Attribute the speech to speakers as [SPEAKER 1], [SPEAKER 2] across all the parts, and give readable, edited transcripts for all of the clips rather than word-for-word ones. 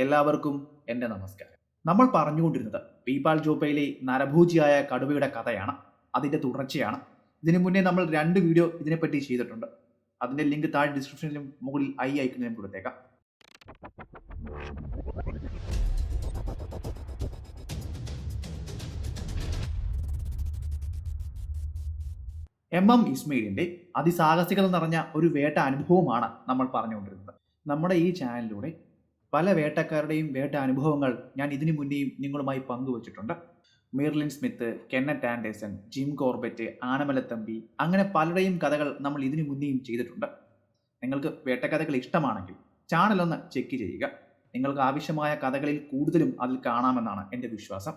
[SPEAKER 1] എല്ലാവർക്കും എൻ്റെ നമസ്കാരം. നമ്മൾ പറഞ്ഞുകൊണ്ടിരുന്നത് പീപ്പാൽ ജോപ്പയിലെ നരഭോജിയായ കടുവയുടെ കഥയാണ്. അതിൻ്റെ തുടർച്ചയാണ്. ഇതിനു മുന്നേ നമ്മൾ 2 വീഡിയോ ഇതിനെപ്പറ്റി ചെയ്തിട്ടുണ്ട്. അതിൻ്റെ ലിങ്ക് താഴെ ഡിസ്ക്രിപ്ഷനിലും മുകളിൽ ഐക്കണിലും കൊടുത്തേക്കാം. എം ഇസ്മയിലിൻ്റെ അതിസാഹസികത നിറഞ്ഞ ഒരു വേട്ട അനുഭവമാണ് നമ്മൾ പറഞ്ഞുകൊണ്ടിരുന്നത്. നമ്മുടെ ഈ ചാനലിലൂടെ പല വേട്ടക്കാരുടെയും വേട്ട അനുഭവങ്ങൾ ഞാൻ ഇതിനു മുന്നേയും നിങ്ങളുമായി പങ്കുവച്ചിട്ടുണ്ട്. Merlin Smith, Kenneth Anderson, Jim Corbett, ആനമലത്തമ്പി, അങ്ങനെ പലരുടെയും കഥകൾ നമ്മൾ ഇതിനു മുന്നേയും ചെയ്തിട്ടുണ്ട്. നിങ്ങൾക്ക് വേട്ടക്കഥകൾ ഇഷ്ടമാണെങ്കിൽ ചാനലൊന്ന് ചെക്ക് ചെയ്യുക. നിങ്ങൾക്ക് ആവശ്യമായ കഥകളിൽ കൂടുതലും അതിൽ കാണാമെന്നാണ് എൻ്റെ വിശ്വാസം.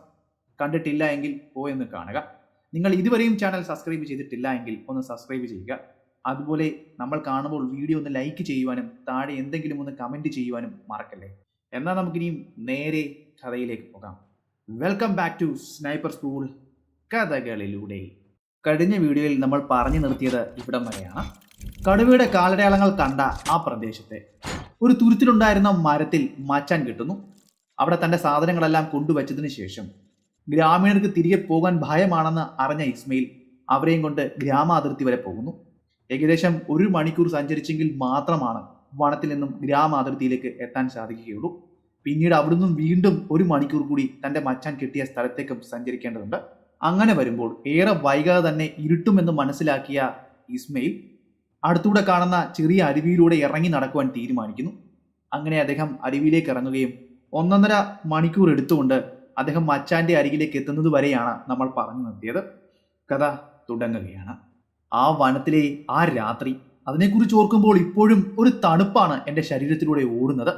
[SPEAKER 1] കണ്ടിട്ടില്ല എങ്കിൽ പോയൊന്ന് കാണുക. നിങ്ങൾ ഇതുവരെയും ചാനൽ സബ്സ്ക്രൈബ് ചെയ്തിട്ടില്ല എങ്കിൽ ഒന്ന് സബ്സ്ക്രൈബ് ചെയ്യുക. അതുപോലെ നമ്മൾ കാണുമ്പോൾ വീഡിയോ ഒന്ന് ലൈക്ക് ചെയ്യുവാനും താഴെ എന്തെങ്കിലും ഒന്ന് കമൻറ്റ് ചെയ്യുവാനും മറക്കല്ലേ. എന്നാൽ നമുക്കിനിയും നേരെ കഥയിലേക്ക് പോകാം. Welcome back to sniper school കഥകളിലൂടെ. കഴിഞ്ഞ വീഡിയോയിൽ നമ്മൾ പറഞ്ഞു നിർത്തിയത് ഇവിടം വരെയാണ്. കടുവയുടെ കാലടയാളങ്ങൾ കണ്ട ആ പ്രദേശത്തെ ഒരു തുരുത്തിലുണ്ടായിരുന്ന മരത്തിൽ മച്ചാൻ കിട്ടുന്നു. അവിടെ തൻ്റെ സാധനങ്ങളെല്ലാം കൊണ്ടുവച്ചതിന് ശേഷം ഗ്രാമീണർക്ക് തിരികെ പോകാൻ ഭയമാണെന്ന് അറിഞ്ഞ ഇസ്മയിൽ അവരെയും കൊണ്ട് ഗ്രാമാതിർത്തി വരെ പോകുന്നു. ഏകദേശം 1 മണിക്കൂർ സഞ്ചരിച്ചെങ്കിൽ മാത്രമാണ് വനത്തിൽ നിന്നും ഗ്രാമാതിർത്തിയിലേക്ക് എത്താൻ സാധിക്കുകയുള്ളൂ. പിന്നീട് അവിടുന്ന് വീണ്ടും 1 മണിക്കൂർ കൂടി തൻ്റെ മച്ചാൻ കെട്ടിയ സ്ഥലത്തേക്കും സഞ്ചരിക്കേണ്ടതുണ്ട്. അങ്ങനെ വരുമ്പോൾ ഏറെ വൈകാതെ തന്നെ ഇരുട്ടുമെന്ന് മനസ്സിലാക്കിയ ഇസ്മയിൽ അടുത്തൂടെ കാണുന്ന ചെറിയ അരുവിയിലൂടെ ഇറങ്ങി നടക്കുവാൻ തീരുമാനിക്കുന്നു. അങ്ങനെ അദ്ദേഹം അരുവിയിലേക്ക് ഇറങ്ങുകയും 1.5 മണിക്കൂർ എടുത്തുകൊണ്ട് അദ്ദേഹം മച്ചാന്റെ അരികിലേക്ക് എത്തുന്നത് വരെയാണ് നമ്മൾ പറഞ്ഞു നിർത്തിയത്. കഥ തുടങ്ങുകയാണ്. ആ വനത്തിലെ ആ രാത്രി, അതിനെക്കുറിച്ച് ഓർക്കുമ്പോൾ ഇപ്പോഴും ഒരു തണുപ്പാണ് എൻ്റെ ശരീരത്തിലൂടെ ഓടുന്നത്.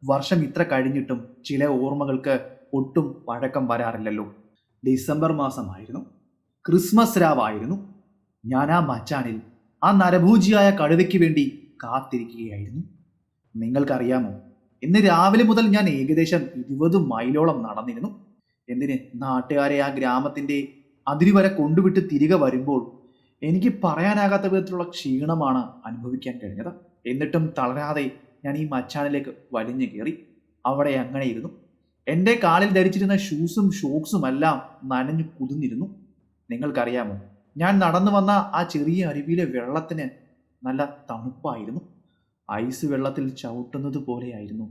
[SPEAKER 1] വർഷം ഇത്ര കഴിഞ്ഞിട്ടും ചില ഓർമ്മകൾക്ക് ഒട്ടും പഴക്കം വരാറില്ലല്ലോ. ഡിസംബർ മാസമായിരുന്നു. ക്രിസ്മസ് രാവായിരുന്നു. ഞാൻ ആ മച്ചാനിൽ ആ നരഭോജിയായ കടുവയ്ക്ക് വേണ്ടി കാത്തിരിക്കുകയായിരുന്നു. നിങ്ങൾക്കറിയാമോ, ഇന്ന് രാവിലെ മുതൽ ഞാൻ ഏകദേശം 20 മൈലോളം നടന്നിരുന്നു. എന്തിന്, നാട്ടുകാരെ ആ ഗ്രാമത്തിൻ്റെ അതിരുവരെ കൊണ്ടുവിട്ട് തിരികെ വരുമ്പോൾ എനിക്ക് പറയാനാകാത്ത വിധത്തിലുള്ള ക്ഷീണമാണ് അനുഭവിക്കാൻ കഴിഞ്ഞത്. എന്നിട്ടും തളരാതെ ഞാൻ ഈ മച്ചാനിലേക്ക് വലിഞ്ഞു കയറി. അവിടെ അങ്ങനെ ഇരുന്നു. എൻ്റെ കാലിൽ ധരിച്ചിരുന്ന ഷൂസും ഷോക്സും എല്ലാം നനഞ്ഞു കുതിർന്നിരുന്നു. നിങ്ങൾക്കറിയാമോ, ഞാൻ നടന്നു വന്ന ആ ചെറിയ അരുവിയിലെ വെള്ളത്തിന് നല്ല തണുപ്പായിരുന്നു. ഐസ് വെള്ളത്തിൽ ചവിട്ടുന്നത് പോലെയായിരുന്നു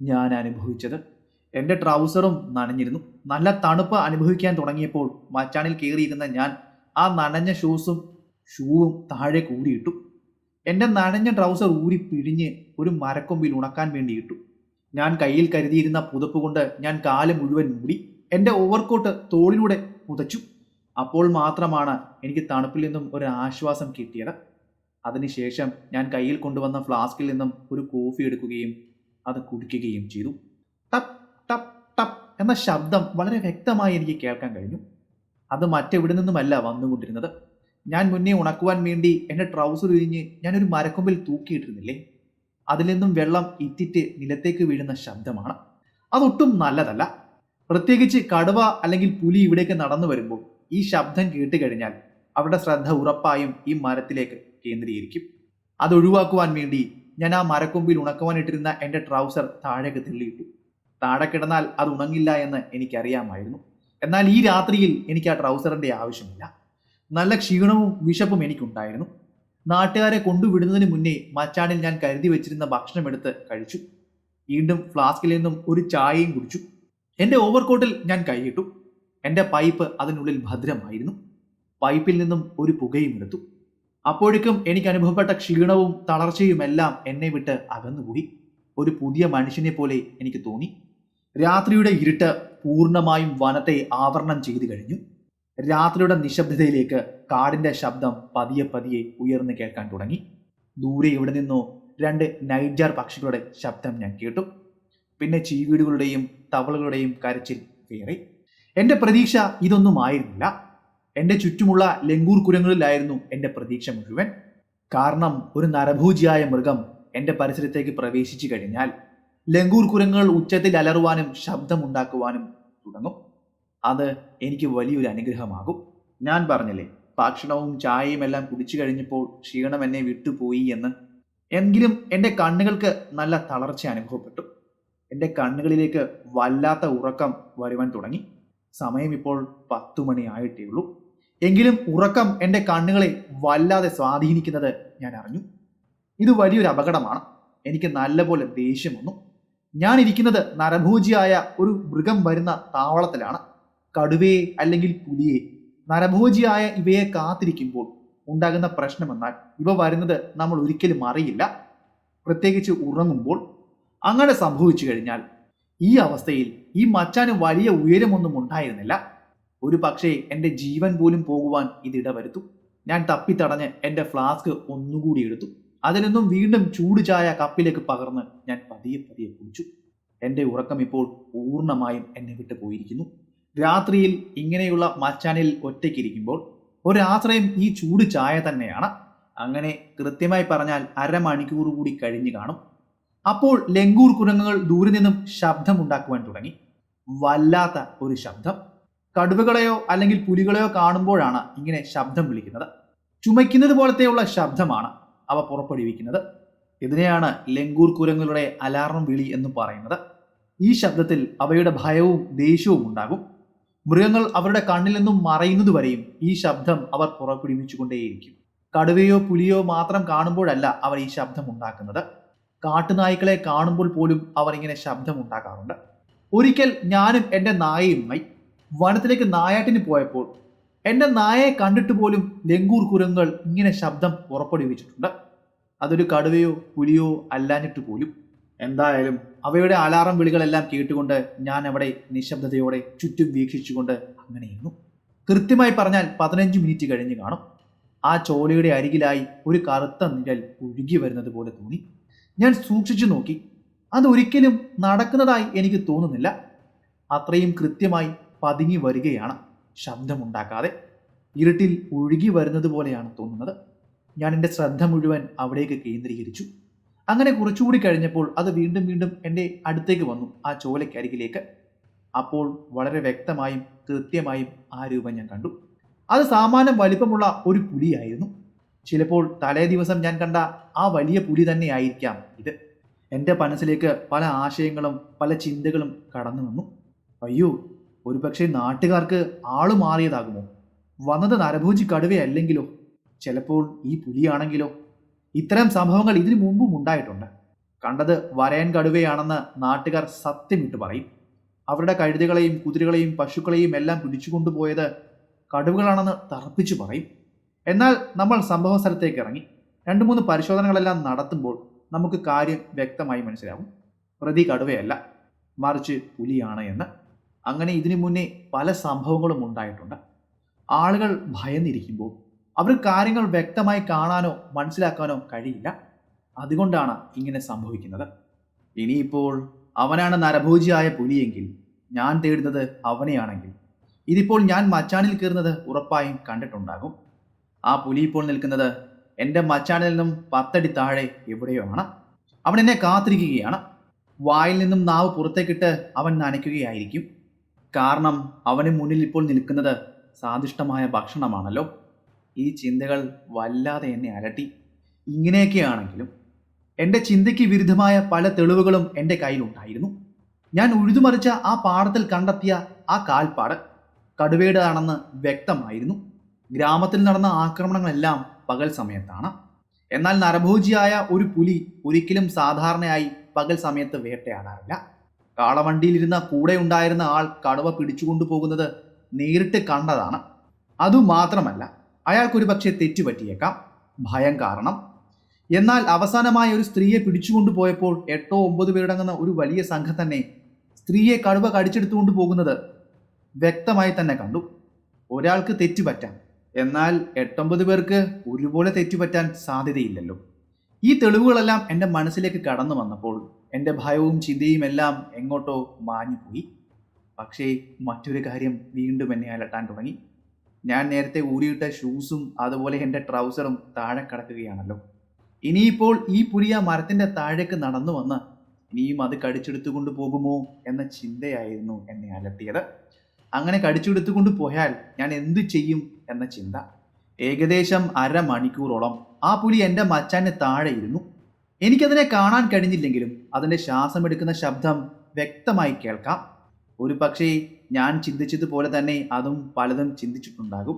[SPEAKER 1] ഞാൻ അനുഭവിച്ചത്. എൻ്റെ ട്രൗസറും നനഞ്ഞിരുന്നു. നല്ല തണുപ്പ് അനുഭവിക്കാൻ തുടങ്ങിയപ്പോൾ മച്ചാനിൽ കയറിയിരുന്ന ഞാൻ ആ നനഞ്ഞ ഷൂവും താഴെ കൂടിയിട്ടു. എൻ്റെ നനഞ്ഞ ട്രൗസർ ഊരി പിഴിഞ്ഞ് ഒരു മരക്കൊമ്പിൽ ഉണക്കാൻ വേണ്ടി ഇട്ടു. ഞാൻ കയ്യിൽ കരുതിയിരുന്ന പുതപ്പ് കൊണ്ട് ഞാൻ കാല് മുഴുവൻ മൂടി. എൻ്റെ ഓവർകോട്ട് തോളിലൂടെ പുതച്ചു. അപ്പോൾ മാത്രമാണ് എനിക്ക് തണുപ്പിൽ നിന്നും ഒരു ആശ്വാസം കിട്ടിയത്. അതിനുശേഷം ഞാൻ കയ്യിൽ കൊണ്ടുവന്ന ഫ്ലാസ്കിൽ നിന്നും ഒരു കോഫി എടുക്കുകയും അത് കുടിക്കുകയും ചെയ്തു. ടപ്പ് ടപ്പ് ടപ്പ് എന്ന ശബ്ദം വളരെ വ്യക്തമായി എനിക്ക് കേൾക്കാൻ കഴിഞ്ഞു. അത് മറ്റെവിടെ നിന്നുമല്ല വന്നുകൊണ്ടിരുന്നത്. ഞാൻ മുന്നേ ഉണക്കുവാൻ വേണ്ടി എൻ്റെ ട്രൗസർ ഉരിഞ്ഞ് ഞാനൊരു മരക്കൊമ്പിൽ തൂക്കിയിട്ടിരുന്നില്ലേ, അതിൽ നിന്നും വെള്ളം ഇറ്റിറ്റ് നിലത്തേക്ക് വീഴുന്ന ശബ്ദമാണ്. അതൊട്ടും നല്ലതല്ല. പ്രത്യേകിച്ച് കടുവ അല്ലെങ്കിൽ പുലി ഇവിടേക്ക് നടന്നു വരുമ്പോൾ ഈ ശബ്ദം കേട്ട് കഴിഞ്ഞാൽ അവരുടെ ശ്രദ്ധ ഉറപ്പായും ഈ മരത്തിലേക്ക് കേന്ദ്രീകരിക്കും. അതൊഴിവാക്കുവാൻ വേണ്ടി ഞാൻ ആ മരക്കൊമ്പിൽ ഉണക്കുവാനിട്ടിരുന്ന എൻ്റെ ട്രൗസർ താഴേക്ക് തള്ളിയിട്ടു. താഴെ കിടന്നാൽ അത് ഉണങ്ങില്ല എന്ന് എനിക്കറിയാമായിരുന്നു. എന്നാൽ ഈ രാത്രിയിൽ എനിക്ക് ആ ട്രൗസറിൻ്റെ ആവശ്യമില്ല. നല്ല ക്ഷീണവും വിശപ്പും എനിക്കുണ്ടായിരുന്നു. നാട്ടുകാരെ കൊണ്ടുവിടുന്നതിന് മുന്നേ മച്ചാനിൽ ഞാൻ കരുതി വെച്ചിരുന്ന ഭക്ഷണം എടുത്ത് കഴിച്ചു. വീണ്ടും ഫ്ലാസ്കിൽ നിന്നും ഒരു ചായയും കുടിച്ചു. എൻ്റെ ഓവർകോട്ടിൽ ഞാൻ കൈയിട്ടു. എൻ്റെ പൈപ്പ് അതിനുള്ളിൽ ഭദ്രമായിരുന്നു. പൈപ്പിൽ നിന്നും ഒരു പുകയും എടുത്തു. അപ്പോഴേക്കും എനിക്ക് അനുഭവപ്പെട്ട ക്ഷീണവും തളർച്ചയും എല്ലാം എന്നെ വിട്ട് അകന്നുകൂടി. ഒരു പുതിയ മനുഷ്യനെ പോലെ എനിക്ക് തോന്നി. രാത്രിയുടെ ഇരുട്ട് പൂർണ്ണമായും വനത്തെ ആവരണം ചെയ്തു കഴിഞ്ഞു. രാത്രിയുടെ നിശബ്ദതയിലേക്ക് കാടിൻ്റെ ശബ്ദം പതിയെ പതിയെ ഉയർന്നു കേൾക്കാൻ തുടങ്ങി. ദൂരെ എവിടെ നിന്നോ 2 നൈറ്റ്ജാർ പക്ഷികളുടെ ശബ്ദം ഞാൻ കേട്ടു. പിന്നെ ചീവീടുകളുടെയും തവളകളുടെയും കരച്ചിൽ വേറെ. എൻ്റെ പ്രതീക്ഷ ഇതൊന്നും ആയിരുന്നില്ല. എൻ്റെ ചുറ്റുമുള്ള ലങ്കൂർ കുരങ്ങളിലായിരുന്നു എൻ്റെ പ്രതീക്ഷ മുഴുവൻ. കാരണം ഒരു നരഭോജിയായ മൃഗം എൻ്റെ പരിസരത്തേക്ക് പ്രവേശിച്ചു കഴിഞ്ഞാൽ ലങ്കൂർ കുരങ്ങൾ ഉച്ചത്തിൽ അലറുവാനും ശബ്ദമുണ്ടാക്കുവാനും തുടങ്ങും. അത് എനിക്ക് വലിയൊരു അനുഗ്രഹമാകും. ഞാൻ പറഞ്ഞില്ലേ, ഭക്ഷണവും ചായയും എല്ലാം കുടിച്ചു കഴിഞ്ഞപ്പോൾ ക്ഷീണം എന്നെ വിട്ടുപോയി എന്ന്. എങ്കിലും എൻ്റെ കണ്ണുകൾക്ക് നല്ല തളർച്ച അനുഭവപ്പെട്ടു. എൻ്റെ കണ്ണുകളിലേക്ക് വല്ലാത്ത ഉറക്കം വരുവാൻ തുടങ്ങി. സമയം ഇപ്പോൾ 10 മണി ആയിട്ടേ ഉള്ളൂ. എങ്കിലും ഉറക്കം എൻ്റെ കണ്ണുകളെ വല്ലാതെ സ്വാധീനിക്കുന്നത് ഞാൻ അറിഞ്ഞു. ഇത് വലിയൊരു അപകടമാണ്. എനിക്ക് നല്ലപോലെ ദേഷ്യം വന്നു. ഞാൻ ഇരിക്കുന്നത് നരഭോജിയായ ഒരു മൃഗം വരുന്ന താവളത്തിലാണ്. കടുവയെ അല്ലെങ്കിൽ പുലിയെ, നരഭോജിയായ ഇവയെ കാത്തിരിക്കുമ്പോൾ ഉണ്ടാകുന്ന പ്രശ്നമെന്നാൽ ഇവ വരുന്നത് നമ്മൾ ഒരിക്കലും അറിയില്ല, പ്രത്യേകിച്ച് ഉറങ്ങുമ്പോൾ. അങ്ങനെ സംഭവിച്ചു കഴിഞ്ഞാൽ ഈ അവസ്ഥയിൽ ഈ മച്ചാന് വലിയ ഉയരമൊന്നും ഉണ്ടായിരുന്നില്ല. ഒരു പക്ഷേ എൻ്റെ ജീവൻ പോലും പോകുവാൻ ഇതിടവരുത്തും. ഞാൻ തപ്പിത്തടഞ്ഞ് എൻ്റെ ഫ്ലാസ്ക് ഒന്നുകൂടി എടുത്തു. അതിൽ നിന്നും വീണ്ടും ചൂട് ചായ കപ്പിലേക്ക് പകർന്ന് ഞാൻ പതിയെ പതിയെ കുടിച്ചു. എൻ്റെ ഉറക്കം ഇപ്പോൾ പൂർണ്ണമായും എന്നെ വിട്ടു പോയിരിക്കുന്നു. രാത്രിയിൽ ഇങ്ങനെയുള്ള മച്ചാനിൽ ഒറ്റയ്ക്കിരിക്കുമ്പോൾ ഒരാശ്രയം ഈ ചൂട് ചായ തന്നെയാണ്. അങ്ങനെ കൃത്യമായി പറഞ്ഞാൽ അരമണിക്കൂർ കൂടി കഴിഞ്ഞു കാണും. അപ്പോൾ ലങ്കൂർ കുരങ്ങുകൾ ദൂരെ നിന്നും ശബ്ദമുണ്ടാക്കുവാൻ തുടങ്ങി. വല്ലാത്ത ഒരു ശബ്ദം. കടുവകളെയോ അല്ലെങ്കിൽ പുലികളെയോ കാണുമ്പോഴാണ് ഇങ്ങനെ ശബ്ദം വിളിക്കുന്നത്. ചുമയ്ക്കുന്നത് പോലത്തെയുള്ള ശബ്ദമാണ് അവ പുറപ്പെടുവിക്കുന്നത്. ഇതിനെയാണ് ലങ്കൂർ കുരങ്ങുകളുടെ അലാറം വിളി എന്ന് പറയുന്നത്. ഈ ശബ്ദത്തിൽ അവയുടെ ഭയവും ദേഷ്യവും ഉണ്ടാകും. മൃഗങ്ങൾ അവരുടെ കണ്ണിൽ നിന്നും മറയുന്നതുവരെയും ഈ ശബ്ദം അവർ പുറപ്പെടുവിച്ചുകൊണ്ടേയിരിക്കും. കടുവയോ പുലിയോ മാത്രം കാണുമ്പോഴല്ല അവർ ഈ ശബ്ദം ഉണ്ടാക്കുന്നത്. കാട്ടുനായ്ക്കളെ കാണുമ്പോൾ പോലും അവർ ഇങ്ങനെ ശബ്ദം ഉണ്ടാക്കാറുണ്ട്. ഒരിക്കൽ ഞാനും എൻ്റെ നായയുമായി വനത്തിലേക്ക് നായാട്ടിന് പോയപ്പോൾ എൻ്റെ നായയെ കണ്ടിട്ട് പോലും ലങ്കൂർ കുരങ്ങുകൾ ഇങ്ങനെ ശബ്ദം പുറപ്പെടുവിച്ചിട്ടുണ്ട്. അതൊരു കടുവയോ പുലിയോ അല്ലാഞ്ഞിട്ട് പോലും. എന്തായാലും അവയുടെ അലാറം വിളികളെല്ലാം കേട്ടുകൊണ്ട് ഞാൻ അവിടെ നിശബ്ദതയോടെ ചുറ്റും വീക്ഷിച്ചുകൊണ്ട് അങ്ങനെയിരുന്നു. കൃത്യമായി പറഞ്ഞാൽ 15 മിനിറ്റ് കഴിഞ്ഞ് കാണും. ആ ചോലയുടെ അരികിലായി ഒരു കറുത്ത നിഴൽ ഒഴുകി വരുന്നത് പോലെ തോന്നി. ഞാൻ സൂക്ഷിച്ചു നോക്കി. അതൊരിക്കലും നടക്കുന്നതായി എനിക്ക് തോന്നുന്നില്ല. അത്രയും കൃത്യമായി പതുങ്ങി വരികയാണ്, ശബ്ദമുണ്ടാക്കാതെ. ഇരുട്ടിൽ ഒഴുകി വരുന്നത് പോലെയാണ് തോന്നുന്നത്. ഞാൻ എൻ്റെ ശ്രദ്ധ മുഴുവൻ അവിടേക്ക് കേന്ദ്രീകരിച്ചു. അങ്ങനെ കുറച്ചുകൂടി കഴിഞ്ഞപ്പോൾ അത് വീണ്ടും വീണ്ടും എൻ്റെ അടുത്തേക്ക് വന്നു, ആ ചോലയ്ക്കരികിലേക്ക്. അപ്പോൾ വളരെ വ്യക്തമായും കൃത്യമായും ആ രൂപം ഞാൻ കണ്ടു. അത് സാമാന്യം വലിപ്പമുള്ള ഒരു പുലിയായിരുന്നു. ചിലപ്പോൾ തലേ ദിവസം ഞാൻ കണ്ട ആ വലിയ പുലി തന്നെയായിരിക്കാം ഇത്. എൻ്റെ മനസ്സിലേക്ക് പല ആശയങ്ങളും പല ചിന്തകളും കടന്നു വന്നു. അയ്യോ, ഒരുപക്ഷെ നാട്ടുകാർക്ക് ആള് മാറിയതാകുമോ? വന്നത് നരഭോജി കടുവയല്ലെങ്കിലോ? ചിലപ്പോൾ ഈ പുലിയാണെങ്കിലോ? ഇത്തരം സംഭവങ്ങൾ ഇതിനു മുമ്പും ഉണ്ടായിട്ടുണ്ട്. കണ്ടത് വരയൻ കടുവയാണെന്ന് നാട്ടുകാർ സത്യമിട്ട് പറയും. അവരുടെ കഴുതകളെയും കുതിരകളെയും പശുക്കളെയും എല്ലാം പിടിച്ചുകൊണ്ടുപോയത് കടുവകളാണെന്ന് തറപ്പിച്ചു പറയും. എന്നാൽ നമ്മൾ സംഭവ സ്ഥലത്തേക്ക് ഇറങ്ങി 2-3 പരിശോധനകളെല്ലാം നടത്തുമ്പോൾ നമുക്ക് കാര്യം വ്യക്തമായി മനസ്സിലാവും. പ്രതി കടുവയല്ല, മറിച്ച് പുലിയാണ് എന്ന്. അങ്ങനെ ഇതിനു മുന്നേ പല സംഭവങ്ങളും ഉണ്ടായിട്ടുണ്ട്. ആളുകൾ ഭയന്നിരിക്കുമ്പോൾ അവർ കാര്യങ്ങൾ വ്യക്തമായി കാണാനോ മനസ്സിലാക്കാനോ കഴിയില്ല. അതുകൊണ്ടാണ് ഇങ്ങനെ സംഭവിക്കുന്നത്. ഇനിയിപ്പോൾ അവനാണ് നരഭോജിയായ പുലിയെങ്കിൽ, ഞാൻ തേടുന്നത് അവനെയാണെങ്കിൽ, ഇതിപ്പോൾ ഞാൻ മച്ചാനിൽ കയറുന്നത് ഉറപ്പായും കണ്ടിട്ടുണ്ടാകും. ആ പുലി ഇപ്പോൾ നിൽക്കുന്നത് എൻ്റെ മച്ചാനിൽ നിന്നും 10 അടി താഴെ എവിടെയോ ആണ്. അവൻ എന്നെ കാത്തിരിക്കുകയാണ്. വായിൽ നിന്നും നാവ് പുറത്തേക്കിട്ട് അവൻ നനയ്ക്കുകയായിരിക്കും. കാരണം അവന് മുന്നിൽ ഇപ്പോൾ നിൽക്കുന്നത് സ്വാദിഷ്ടമായ ഭക്ഷണമാണല്ലോ. ഈ ചിന്തകൾ വല്ലാതെ എന്നെ അലട്ടി. ഇങ്ങനെയൊക്കെയാണെങ്കിലും എൻ്റെ ചിന്തയ്ക്ക് വിരുദ്ധമായ പല തെളിവുകളും എൻ്റെ കയ്യിലുണ്ടായിരുന്നു. ഞാൻ ഉഴുതുമറിച്ച ആ പാടത്തിൽ കണ്ടെത്തിയ ആ കാൽപ്പാട് കടുവയുടേതാണെന്ന് വ്യക്തമായിരുന്നു. ഗ്രാമത്തിൽ നടന്ന ആക്രമണങ്ങളെല്ലാം പകൽ സമയത്താണ്. എന്നാൽ നരഭോജിയായ ഒരു പുലി ഒരിക്കലും സാധാരണയായി പകൽ സമയത്ത് വേട്ടയാടാറില്ല. കാളവണ്ടിയിലിരുന്ന കൂടെ ഉണ്ടായിരുന്ന ആൾ കടുവ പിടിച്ചുകൊണ്ടു പോകുന്നത് നേരിട്ട് കണ്ടതാണ്. അതുമാത്രമല്ല, അയാൾക്കൊരു പക്ഷേ തെറ്റുപറ്റിയേക്കാം, ഭയം കാരണം. എന്നാൽ അവസാനമായി ഒരു സ്ത്രീയെ പിടിച്ചുകൊണ്ടു പോയപ്പോൾ 8-9 പേരടങ്ങുന്ന ഒരു വലിയ സംഘം തന്നെ സ്ത്രീയെ കടുവ കടിച്ചെടുത്തുകൊണ്ട് പോകുന്നത് വ്യക്തമായി തന്നെ കണ്ടു. ഒരാൾക്ക് തെറ്റുപറ്റാം, എന്നാൽ 8-9 പേർക്ക് ഒരുപോലെ തെറ്റുപറ്റാൻ സാധ്യതയില്ലല്ലോ. ഈ തെളിവുകളെല്ലാം എൻ്റെ മനസ്സിലേക്ക് കടന്നു വന്നപ്പോൾ എൻ്റെ ഭയവും ചിന്തയും എല്ലാം എങ്ങോട്ടോ മാഞ്ഞുപോയി. പക്ഷേ മറ്റൊരു കാര്യം വീണ്ടും എന്നെ അലട്ടാൻ തുടങ്ങി. ഞാൻ നേരത്തെ ഊരിയിട്ട ഷൂസും അതുപോലെ എൻ്റെ ട്രൗസറും താഴെ കിടക്കുകയാണല്ലോ. ഇനിയിപ്പോൾ ഈ പുലിയ മരത്തിൻ്റെ താഴേക്ക് നടന്നു വന്ന് ഇനിയും അത് കടിച്ചെടുത്തുകൊണ്ട് പോകുമോ എന്ന ചിന്തയായിരുന്നു എന്നെ അലട്ടിയത്. അങ്ങനെ കടിച്ചെടുത്തുകൊണ്ട് പോയാൽ ഞാൻ എന്തു ചെയ്യും എന്ന ചിന്ത. ഏകദേശം 1/2 മണിക്കൂറോളം ആ പുലി എൻ്റെ മച്ചാന് താഴെ ഇരുന്നു. എനിക്കതിനെ കാണാൻ കഴിഞ്ഞില്ലെങ്കിലും അതിൻ്റെ ശ്വാസമെടുക്കുന്ന ശബ്ദം വ്യക്തമായി കേൾക്കാം. ഒരു പക്ഷേ ഞാൻ ചിന്തിച്ചതുപോലെ തന്നെ അതും പലതും ചിന്തിച്ചിട്ടുണ്ടാകും.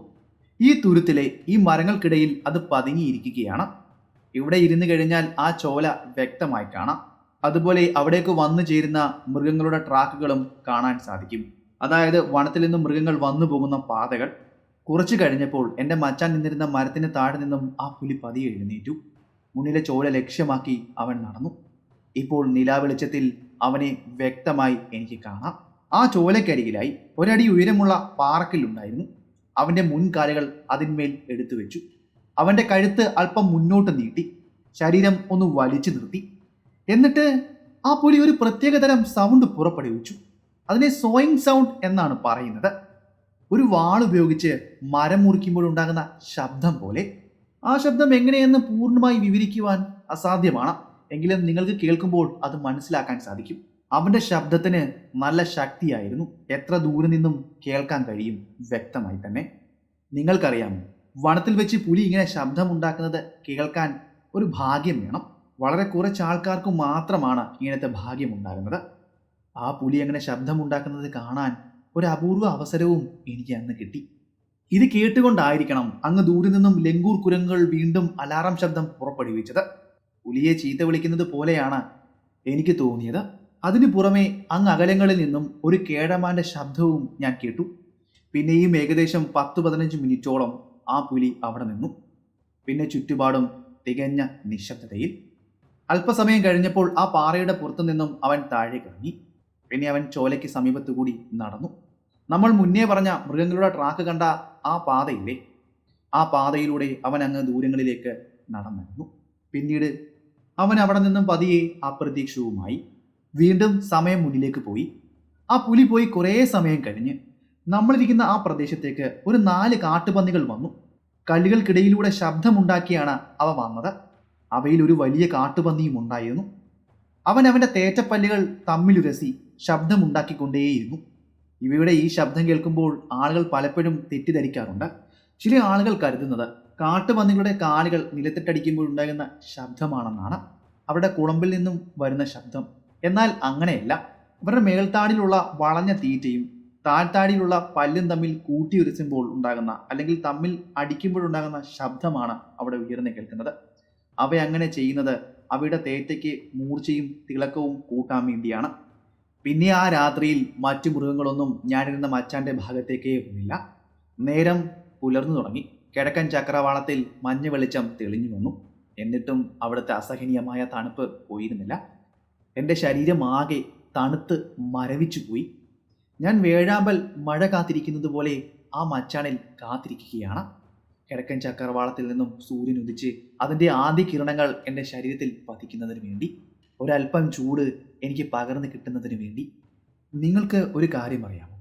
[SPEAKER 1] ഈ തുരുത്തിലെ ഈ മരങ്ങൾക്കിടയിൽ അത് പതുങ്ങിയിരിക്കുകയാണ്. ഇവിടെ ഇരുന്ന് കഴിഞ്ഞാൽ ആ ചോല വ്യക്തമായി കാണാം. അതുപോലെ അവിടേക്ക് വന്നു ചേരുന്ന മൃഗങ്ങളുടെ ട്രാക്കുകളും കാണാൻ സാധിക്കും. അതായത് വനത്തിൽ നിന്നും മൃഗങ്ങൾ വന്നു പോകുന്ന പാതകൾ. കുറച്ചു കഴിഞ്ഞപ്പോൾ എൻ്റെ മച്ചാൻ നിന്നിരുന്ന മരത്തിന് താഴെ നിന്നും ആ പുലി പതിയെ എഴുന്നേറ്റു. മുന്നിലെ ചോല ലക്ഷ്യമാക്കി അവൻ നടന്നു. ഇപ്പോൾ നിലാവെളിച്ചത്തിൽ അവനെ വ്യക്തമായി എനിക്ക് കാണാം. ആ ചോലക്കരികിലായി ഒരടി ഉയരമുള്ള പാറക്കല്ലുണ്ടായിരുന്നു. അവൻ്റെ മുൻകാലുകൾ അതിന്മേൽ എടുത്തു വെച്ചു. അവൻ്റെ കഴുത്ത് അല്പം മുന്നോട്ട് നീട്ടി, ശരീരം ഒന്ന് വലിച്ചു നിർത്തി. എന്നിട്ട് ആ പുലി ഒരു പ്രത്യേകതരം സൗണ്ട് പുറപ്പെടുവിച്ചു. അതിനെ സോയിങ് സൗണ്ട് എന്നാണ് പറയുന്നത്. ഒരു വാളുപയോഗിച്ച് മരം മുറിക്കുമ്പോഴുണ്ടാകുന്ന ശബ്ദം പോലെ. ആ ശബ്ദം എങ്ങനെയെന്ന് പൂർണ്ണമായി വിവരിക്കുവാൻ അസാധ്യമാണ്. എങ്കിലും നിങ്ങൾക്ക് കേൾക്കുമ്പോൾ അത് മനസ്സിലാക്കാൻ സാധിക്കും. അവൻ്റെ ശബ്ദത്തിന് നല്ല ശക്തിയായിരുന്നു. എത്ര ദൂരെ നിന്നും കേൾക്കാൻ കഴിയും വ്യക്തമായി തന്നെ. നിങ്ങൾക്കറിയാമോ, വനത്തിൽ വെച്ച് പുലി ഇങ്ങനെ ശബ്ദമുണ്ടാക്കുന്നത് കേൾക്കാൻ ഒരു ഭാഗ്യം വേണം. വളരെ കുറച്ച് ആൾക്കാർക്ക് മാത്രമാണ് ഇങ്ങനത്തെ ഭാഗ്യമുണ്ടാകുന്നത്. ആ പുലി അങ്ങനെ ശബ്ദമുണ്ടാക്കുന്നത് കാണാൻ ഒരു അപൂർവ അവസരവും എനിക്ക് അന്ന് കിട്ടി. ഇത് കേട്ടുകൊണ്ടായിരിക്കണം അങ്ങ് ദൂരെ നിന്നും ലങ്കൂർ കുരങ്ങുകൾ വീണ്ടും അലാറം ശബ്ദം പുറപ്പെടുവിച്ചത്. പുലിയെ ചീത്ത വിളിക്കുന്നത് പോലെയാണ് എനിക്ക് തോന്നിയത്. അതിനു പുറമെ അങ്ങ് അകലങ്ങളിൽ നിന്നും ഒരു കേഴമാൻ്റെ ശബ്ദവും ഞാൻ കേട്ടു. പിന്നെയും ഏകദേശം 10-15 മിനിറ്റോളം ആ പുലി അവിടെ നിന്നു. പിന്നെ ചുറ്റുപാടും തികഞ്ഞ നിശബ്ദതയിൽ. അല്പസമയം കഴിഞ്ഞപ്പോൾ ആ പാറയുടെ പുറത്തു നിന്നും അവൻ താഴേക്ക് ഇറങ്ങി. പിന്നെ അവൻ ചോലയ്ക്ക് സമീപത്തുകൂടി നടന്നു. നമ്മൾ മുന്നേ പറഞ്ഞ മൃഗങ്ങളുടെ ട്രാക്ക് കണ്ട ആ പാതയില്ലേ, ആ പാതയിലൂടെ അവൻ അങ്ങ് ദൂരങ്ങളിലേക്ക് നടന്നിരുന്നു. പിന്നീട് അവൻ അവിടെ നിന്നും പതിയെ അപ്രതീക്ഷിതവുമായി. വീണ്ടും സമയം മുന്നിലേക്ക് പോയി. ആ പുലി പോയി കുറേ സമയം കഴിഞ്ഞ് നമ്മളിരിക്കുന്ന ആ പ്രദേശത്തേക്ക് ഒരു 4 കാട്ടുപന്നികൾ വന്നു. കല്ലുകൾക്കിടയിലൂടെ ശബ്ദമുണ്ടാക്കിയാണ് അവ വന്നത്. അവയിൽ ഒരു വലിയ കാട്ടുപന്നിയും ഉണ്ടായിരുന്നു. അവൻ അവൻ്റെ തേറ്റപ്പല്ലുകൾ തമ്മിലുരസി ശബ്ദമുണ്ടാക്കിക്കൊണ്ടേയിരുന്നു. ഇവയുടെ ഈ ശബ്ദം കേൾക്കുമ്പോൾ ആളുകൾ പലപ്പോഴും തെറ്റിദ്ധരിക്കാറുണ്ട്. ചില ആളുകൾ കരുതുന്നത് കാട്ടുപന്നികളുടെ കാലുകൾ നിലത്തിട്ടടിക്കുമ്പോഴുണ്ടാകുന്ന ശബ്ദമാണെന്നാണ്, അവരുടെ കുളമ്പിൽ നിന്നും വരുന്ന ശബ്ദം. എന്നാൽ അങ്ങനെയല്ല. അവരുടെ മേൽത്താടിലുള്ള വളഞ്ഞ തീറ്റയും താഴ്ത്താടിയിലുള്ള പല്ലും തമ്മിൽ കൂട്ടിയുരസുമ്പോൾ ഉണ്ടാകുന്ന, അല്ലെങ്കിൽ തമ്മിൽ അടിക്കുമ്പോഴുണ്ടാകുന്ന ശബ്ദമാണ് അവിടെ ഉയർന്നു കേൾക്കുന്നത്. അവ അങ്ങനെ ചെയ്യുന്നത് അവയുടെ തേറ്റയ്ക്ക് മൂർച്ചയും തിളക്കവും കൂട്ടാൻ വേണ്ടിയാണ്. പിന്നെ ആ രാത്രിയിൽ മറ്റു മൃഗങ്ങളൊന്നും ഞാനിരുന്ന മച്ചാൻ്റെ ഭാഗത്തേക്കേ വന്നില്ല. നേരം പുലർന്നു തുടങ്ങി. കിഴക്കൻ ചക്രവാളത്തിൽ മഞ്ഞ വെളിച്ചം തെളിഞ്ഞു വന്നു. എന്നിട്ടും അവിടുത്തെ അസഹനീയമായ തണുപ്പ് പോയിരുന്നില്ല. എൻ്റെ ശരീരം ആകെ തണുത്ത് മരവിച്ചു പോയി. ഞാൻ വേഴാമ്പൽ മഴ കാത്തിരിക്കുന്നത് പോലെ ആ മച്ചാണിൽ കാത്തിരിക്കുകയാണ്. കിഴക്കൻ ചക്രവാളത്തിൽ നിന്നും സൂര്യൻ ഉദിച്ച് അതിൻ്റെ ആദ്യ കിരണങ്ങൾ എൻ്റെ ശരീരത്തിൽ പതിക്കുന്നതിന് വേണ്ടി, ഒരല്പം ചൂട് എനിക്ക് പകർന്നു കിട്ടുന്നതിന് വേണ്ടി. നിങ്ങൾക്ക് ഒരു കാര്യം അറിയാമോ?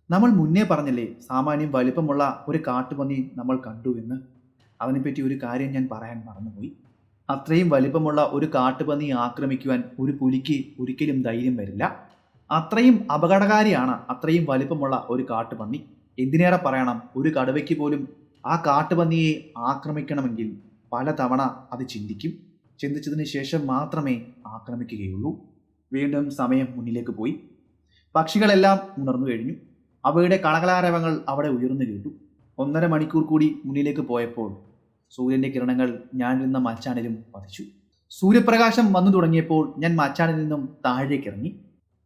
[SPEAKER 1] നമ്മൾ മുന്നേ പറഞ്ഞില്ലേ സാമാന്യം വലിപ്പമുള്ള ഒരു കാട്ടുപന്നി നമ്മൾ കണ്ടു എന്ന്. അതിനെപ്പറ്റി ഒരു കാര്യം ഞാൻ പറയാൻ മറന്നുപോയി. അത്രയും വലിപ്പമുള്ള ഒരു കാട്ടുപന്നി ആക്രമിക്കുവാൻ ഒരു പുലിക്ക് ഒരിക്കലും ധൈര്യം വരില്ല. അത്രയും അപകടകാരിയാണ് അത്രയും വലിപ്പമുള്ള ഒരു കാട്ടുപന്നി. എന്തിനേറെ പറയണം, ഒരു കടുവയ്ക്ക് പോലും ആ കാട്ടുപന്നിയെ ആക്രമിക്കണമെങ്കിൽ പലതവണ അത് ചിന്തിക്കും. ചിന്തിച്ചതിന് ശേഷം മാത്രമേ ആക്രമിക്കുകയുള്ളൂ. വീണ്ടും സമയം മുന്നിലേക്ക് പോയി. പക്ഷികളെല്ലാം ഉണർന്നു കഴിഞ്ഞു. അവയുടെ കളകളാരവങ്ങൾ അവിടെ ഉയർന്നു കേട്ടു. 1.5 മണിക്കൂർ കൂടി മുന്നിലേക്ക് പോയപ്പോൾ സൂര്യൻ്റെ കിരണങ്ങൾ ഞാനിരുന്ന മച്ചാനിലും പതിച്ചു. സൂര്യപ്രകാശം വന്നു തുടങ്ങിയപ്പോൾ ഞാൻ മച്ചാനിൽ നിന്നും താഴേക്കിറങ്ങി.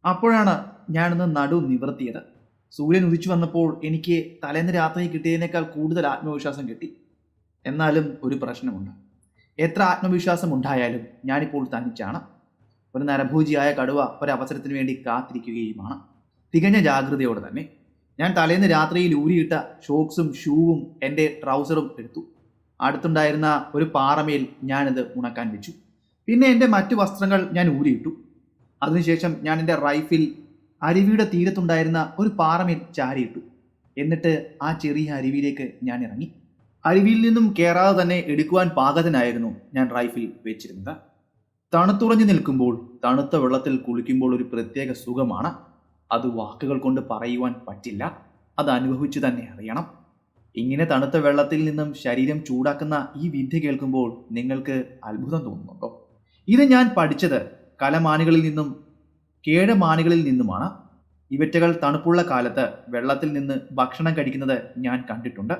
[SPEAKER 1] അപ്പോഴാണ് ഞാനിന്ന് നടു നിവർത്തിയത്. സൂര്യൻ ഉദിച്ചു വന്നപ്പോൾ എനിക്ക് തലേന്ന് രാത്രി കിട്ടിയതിനേക്കാൾ കൂടുതൽ ആത്മവിശ്വാസം കിട്ടി. എന്നാലും ഒരു പ്രശ്നമുണ്ട്. എത്ര ആത്മവിശ്വാസം ഉണ്ടായാലും ഞാനിപ്പോൾ തനിച്ചാണ്. ഒരു നരഭോജിയായ കടുവ ഒരവസരത്തിന് വേണ്ടി കാത്തിരിക്കുകയുമാണ്. തികഞ്ഞ ജാഗ്രതയോടെ തന്നെ ഞാൻ തലേന്ന് രാത്രിയിൽ ഊരിയിട്ട ഷോക്സും ഷൂവും എൻ്റെ ട്രൗസറും എടുത്തു. അടുത്തുണ്ടായിരുന്ന ഒരു പാറമേൽ ഞാനിത് ഉണക്കാൻ വെച്ചു. പിന്നെ എൻ്റെ മറ്റു വസ്ത്രങ്ങൾ ഞാൻ ഊരിയിട്ടു. അതിനുശേഷം ഞാൻ എൻ്റെ റൈഫിൽ അരുവിയുടെ തീരത്തുണ്ടായിരുന്ന ഒരു പാറമേൽ ചാരിയിട്ടു. എന്നിട്ട് ആ ചെറിയ അരുവിയിലേക്ക് ഞാൻ ഇറങ്ങി. അരുവിയിൽ നിന്നും കയറാതെ തന്നെ എടുക്കുവാൻ പാകത്തിനായിരുന്നു ഞാൻ റൈഫിൽ വെച്ചിരുന്നത്. തണുത്തുറഞ്ഞു നിൽക്കുമ്പോൾ തണുത്ത വെള്ളത്തിൽ കുളിക്കുമ്പോൾ ഒരു പ്രത്യേക സുഖമാണ്. അത് വാക്കുകൾ കൊണ്ട് പറയുവാൻ പറ്റില്ല. അത് അനുഭവിച്ചു തന്നെ അറിയണം. ഇങ്ങനെ തണുത്ത വെള്ളത്തിൽ നിന്നും ശരീരം ചൂടാക്കുന്ന ഈ വിദ്യ കേൾക്കുമ്പോൾ നിങ്ങൾക്ക് അത്ഭുതം തോന്നുന്നുണ്ടോ? ഇത് ഞാൻ പഠിച്ചത് കലമാനികളിൽ നിന്നും കേഴമാനികളിൽ നിന്നുമാണ്. ഇവറ്റകൾ തണുപ്പുള്ള കാലത്ത് വെള്ളത്തിൽ നിന്ന് ഭക്ഷണം കഴിക്കുന്നത് ഞാൻ കണ്ടിട്ടുണ്ട്.